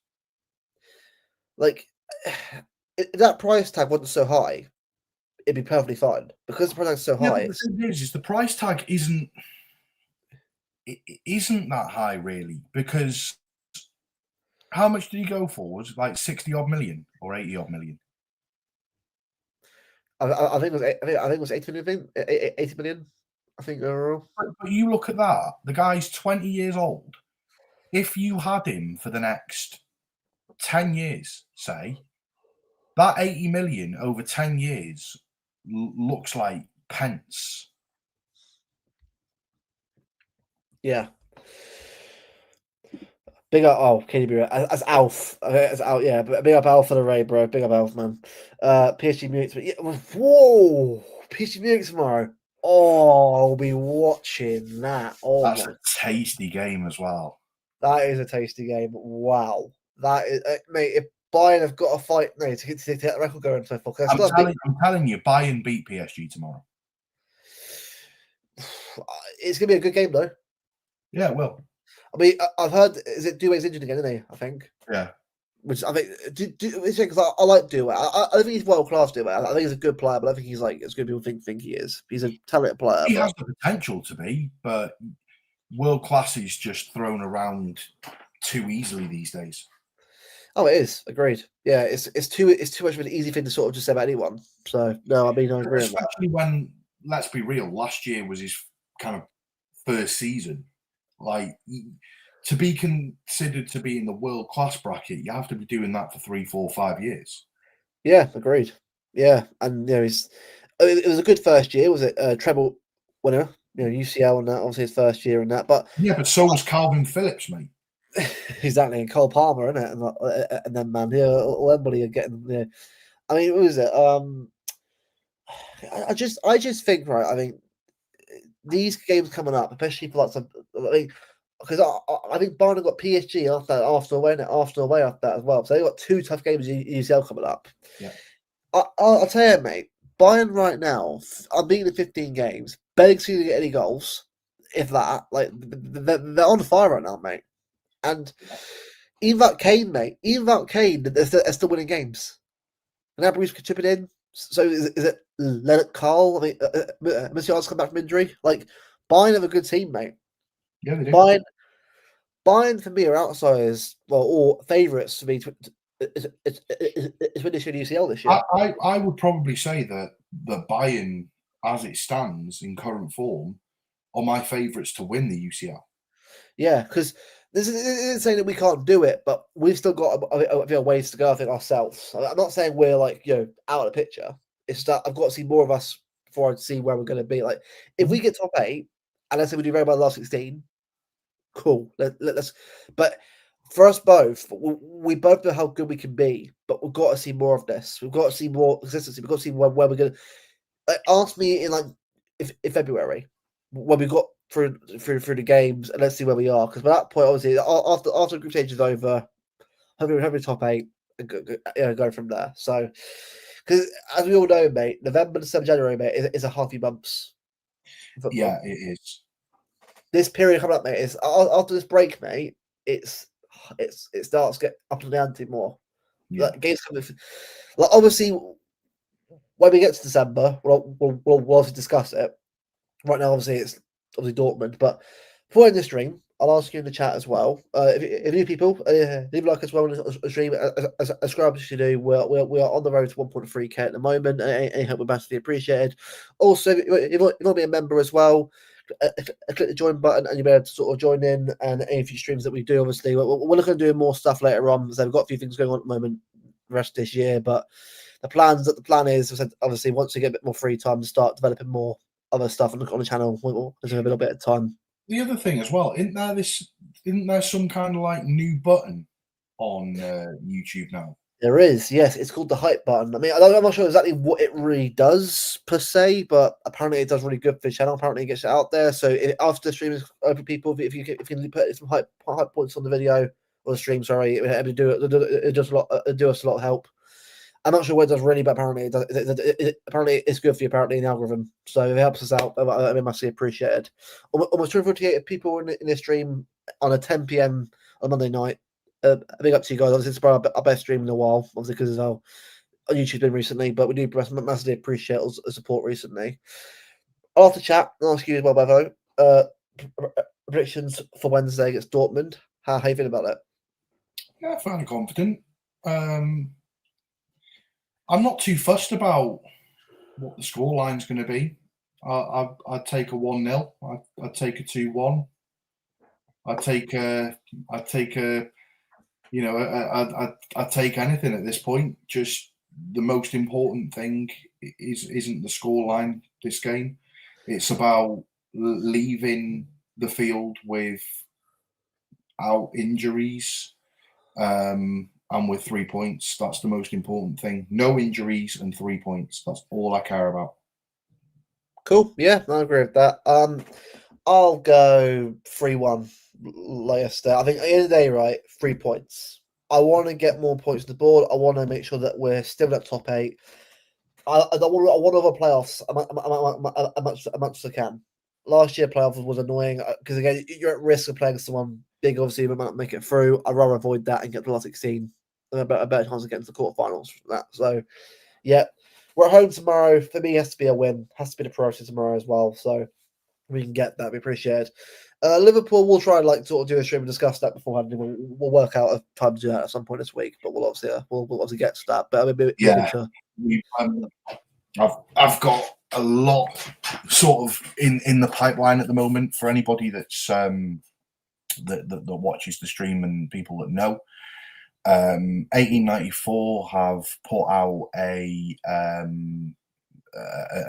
Like, if that price tag wasn't so high, it'd be perfectly fine because the price tag's so high. The thing is the price tag isn't that high really, because how much did he go for? Was it like 60 odd million or 80 odd million? I think it was 80 million. 80 million. I think overall. But you look at that. The guy's 20 years old. If you had him for the next 10 years, say, that 80 million over 10 years looks like pence. Yeah. Big up, KDB as Alf, yeah. But big up Alf for the raid, bro. Big up Alf, man. PSG Munich, yeah, whoa, PSG Munich tomorrow. Oh, I'll be watching that. Oh, that's a tasty game as well. That is a tasty game. Wow, that is, mate. If Bayern have got to fight, no, to get that record going so far. I'm telling you, Bayern beat PSG tomorrow. It's gonna be a good game, though. Yeah, it will. I mean, I've heard, is it Doué's injured again, isn't he? I think. Yeah. Which I think, because I like Doué. I don't think he's world class, Doué. I think he's a good player, but I don't think he's like as good people think he is. He's a talented player. He has the potential to be, but world class is just thrown around too easily these days. Oh, it is. Agreed. Yeah, it's too much of an easy thing to sort of just say about anyone. So no, I mean, I agree. Especially when, let's be real, last year was his kind of first season. Like, to be considered to be in the world class bracket, you have to be doing that for 3, 4, 5 years. Yeah, agreed. Yeah, and it was a good first year. Was it treble winner? UCL and that, obviously his first year and that. But yeah, but so was Calvin Phillips, mate. Exactly, and Cole Palmer, isn't it? And then man, everybody are getting. Yeah. I mean, what was it? I just think, right. I mean, these games coming up, especially for like some, because I think Bayern got PSG after away after that as well. So they got 2 tough games in UCL coming up. Yeah, I'll tell you, mate. Bayern right now, unbeaten in 15 games, barely to get any goals, if that. Like they're on fire right now, mate. And even without Kane, mate, they're still winning games. Gnabry's chipping in. So is it Leonard Carl? I mean, Musiala's come back from injury. Like, Bayern have a good team, mate. Yeah, they do. Bayern for me are outsiders, or favourites for me to win this UCL this year. I would probably say that the Bayern, as it stands in current form, are my favourites to win the UCL. Yeah, because this isn't saying that we can't do it, but we've still got a ways to go, I think, ourselves. I'm not saying we're like, out of the picture. It's that I've got to see more of us before I see where we're going to be. Like, if we get top 8, and let's say we do very well in the last 16, cool. Let's. But for us both, we both know how good we can be, but we've got to see more of this. We've got to see more consistency. We've got to see where we're going to. Like, ask me in in February when we got through the games, and let's see where we are. Because by that point, obviously, after the group stage is over, hopefully top 8 and go from there. So, because as we all know, mate, November, December, January, mate, is a half few months. Yeah, it is. This period coming up, mate, is after this break, mate. It starts to get up to the ante more. Yeah. Like, games coming. Like, obviously, when we get to December, we'll obviously discuss it. Right now, obviously, it's Dortmund. But before I end the stream, I'll ask you in the chat as well. If new people leave a like as well on the stream, as subscribe you do. We are on the road to 1.3k at the moment. Any help would massively appreciated. Also, if you want to be a member as well, click the join button and you'll be able to sort of join in. And any few streams that we do, obviously, we're looking at doing more stuff later on. So we've got a few things going on at the moment, the rest of this year. But the plan is, obviously, once we get a bit more free time to start developing more other stuff on the channel, there's a little bit of time. The other thing as well, isn't there some kind of like new button on YouTube now? There is, yes. It's called the hype button. I mean, I'm not sure exactly what it really does per se, but apparently it does really good for the channel. Apparently it gets it out there. So after the stream is open, people, if you can put some hype points on the video or the stream, sorry, it does a lot. It do us a lot of help. I'm not sure what it does really, but apparently it does. Apparently it's good for you. Apparently in the algorithm, so if it helps us out, I mean, massively appreciated. Almost 248 people in this stream on a 10 p.m. on Monday night. Big up to you guys. Obviously, it's probably our best stream in a while, obviously, because of how YouTube's been recently. But we do massively appreciate the support recently. After chat, I'll ask you as well, Bevo. Predictions for Wednesday against Dortmund. How you feeling about it? Yeah, fairly confident. I'm not too fussed about what the scoreline's going to be. I'd take a 1-0. I'd take a 2-1. I'd take anything at this point. Just the most important thing isn't the scoreline this game. It's about leaving the field without injuries. And with 3 points, that's the most important thing. No injuries and 3 points. That's all I care about. Cool. Yeah, I agree with that. I'll go 3-1 Leicester. I think at the end of the day, right, 3 points. I want to get more points on the board. I want to make sure that we're still at top 8. I want other playoffs as much as I can. Last year, playoffs was annoying because, again, you're at risk of playing someone big. Obviously, we might not make it through. I'd rather avoid that and get to the last 16. A better chance of getting to the quarterfinals from that. So, yeah, we're at home tomorrow. For me, it has to be a win. Has to be the priority tomorrow as well. So we can get that. We appreciate it. Liverpool, we'll try and sort of do a stream and discuss that beforehand. We'll work out a time to do that at some point this week. But we'll obviously get to that. But I mean, yeah, I've got a lot sort of in the pipeline at the moment for anybody that's that watches the stream and people that know. 1894 have put out a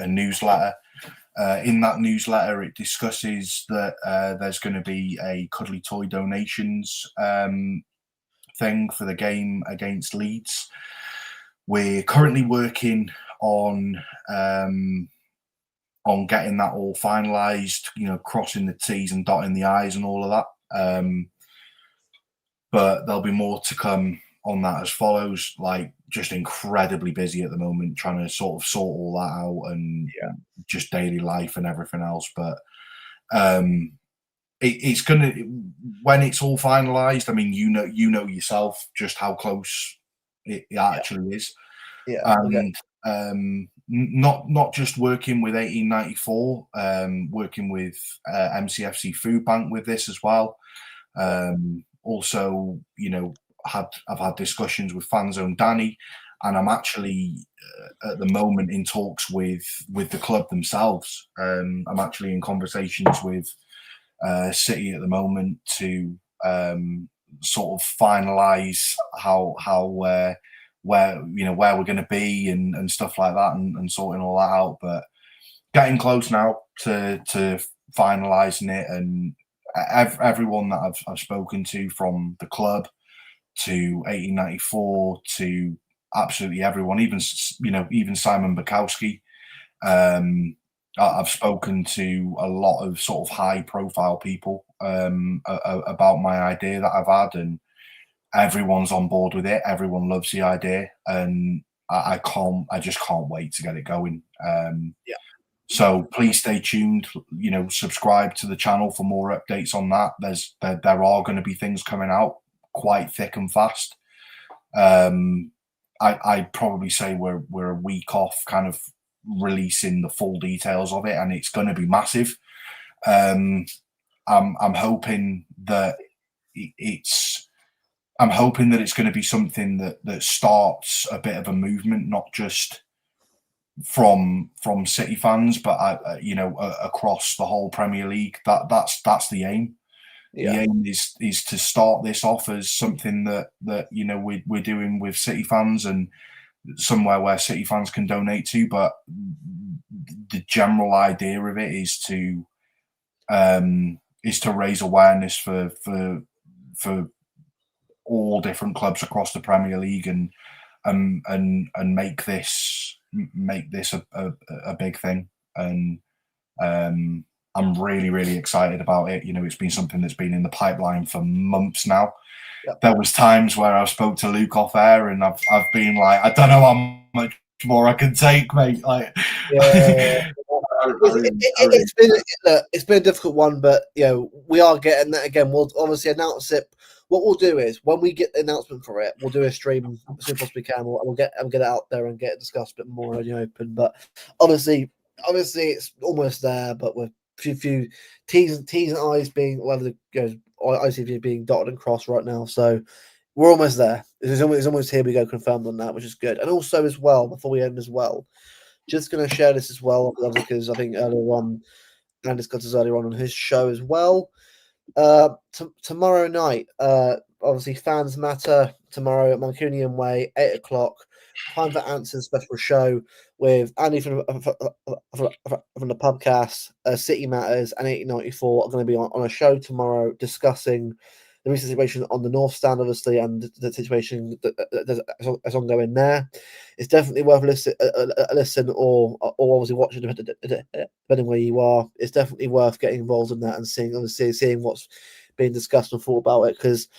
newsletter. In that newsletter, it discusses that there's going to be a cuddly toy donations thing for the game against Leeds. We're currently working on getting that all finalised. Crossing the T's and dotting the I's and all of that. But there'll be more to come on that as follows. Just incredibly busy at the moment, trying to sort all that out and just daily life and everything else. But it's gonna, when it's all finalised. I mean, you know yourself just how close it actually is. and not just working with 1894, working with MCFC Food Bank with this as well. Also, I've had discussions with Fanzone Danny, and I'm actually at the moment in talks with the club themselves. I'm actually in conversations with City at the moment to sort of finalise where we're going to be and stuff like that, and sorting all that out. But getting close now to finalising it, and everyone that I've spoken to, from the club to 1894 to absolutely everyone, even Simon Bukowski. I've spoken to a lot of sort of high profile people about my idea that I've had, and everyone's on board with it. Everyone loves the idea, and I just can't wait to get it going. So please stay tuned. Subscribe to the channel for more updates on that. There are going to be things coming out quite thick and fast. I'd probably say we're a week off kind of releasing the full details of it, and it's going to be massive. I'm hoping that it's going to be something that starts a bit of a movement, not just from City fans, but across the whole Premier League. That's the aim. The aim is to start this off as something that we're doing with City fans, and somewhere where City fans can donate to. But the general idea of it is to raise awareness for all different clubs across the Premier League, and make this a big thing. And I'm really, really excited about it. It's been something that's been in the pipeline for months now. There was times where I spoke to Luke off air, and I've been like, I don't know how much more I can take, mate. Like, it's been a difficult one, but we are getting that again. We'll obviously announce it. What we'll do is, when we get the announcement for it, we'll do a stream as soon as possibly can. We'll get it out there and get it discussed a bit more in the open. But obviously it's almost there. But with few T's and I's being ICV being dotted and crossed right now, so we're almost there. It's almost here we go, confirmed on that, which is good. And also as well, before we end as well, just going to share this as well, because I think earlier on, and discussed this earlier on his show as well. Tomorrow night, obviously Fans Matter tomorrow at Mancunian Way, 8:00. Time for Answers special show with Andy from the podcast. City Matters and 1894 are going to be on a show tomorrow discussing the recent situation on the North Stand, obviously, and the situation that's ongoing there. It's definitely worth a listen, or obviously watching, depending where you are. It's definitely worth getting involved in that and seeing what's being discussed and thought about it. Because,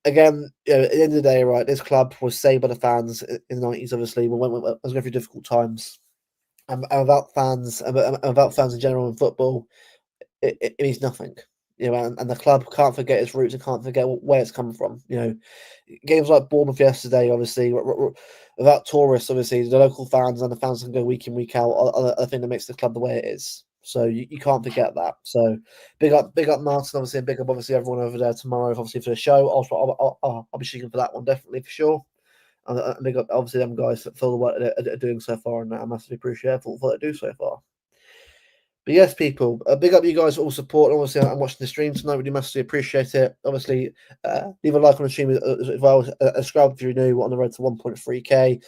again, at the end of the day, right, this club was saved by the fans in the 90s, obviously, when it was going through difficult times. And without fans, in general in football, it means nothing. And the club can't forget its roots and can't forget where it's coming from. Games like Bournemouth yesterday, obviously, without tourists, obviously, the local fans and the fans can go week in, week out, are the thing that makes the club the way it is. So you can't forget that. So big up Martin, obviously, and big up obviously everyone over there tomorrow, obviously, for the show. I'll be shooting for that one, definitely, for sure. And big up obviously them guys for all the work they're doing so far, and I massively appreciate for what they do so far. But yes, people, big up you guys for all support. Obviously, I'm watching the stream tonight. Really massively appreciate it. Obviously, leave a like on the stream as well. Subscribe if you're new. On the road to 1.3k.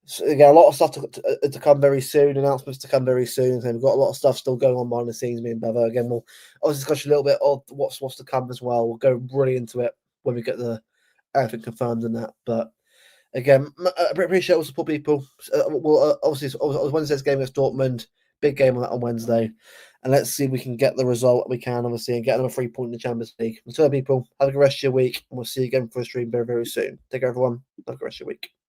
So, again, a lot of stuff to come very soon. Announcements to come very soon. So we've got a lot of stuff still going on behind the scenes. Me and Bevo. Again, we'll obviously discuss a little bit of what's to come as well. We'll go really into it when we get everything confirmed in that. But again, I appreciate all support, people. We'll obviously Wednesday's game against Dortmund. Big game on Wednesday, and let's see if we can get the result we can, obviously, and get another 3 point in the Champions League. Until then, people, have a good rest of your week, and we'll see you again for a stream very, very soon. Take care, everyone. Have a good rest of your week.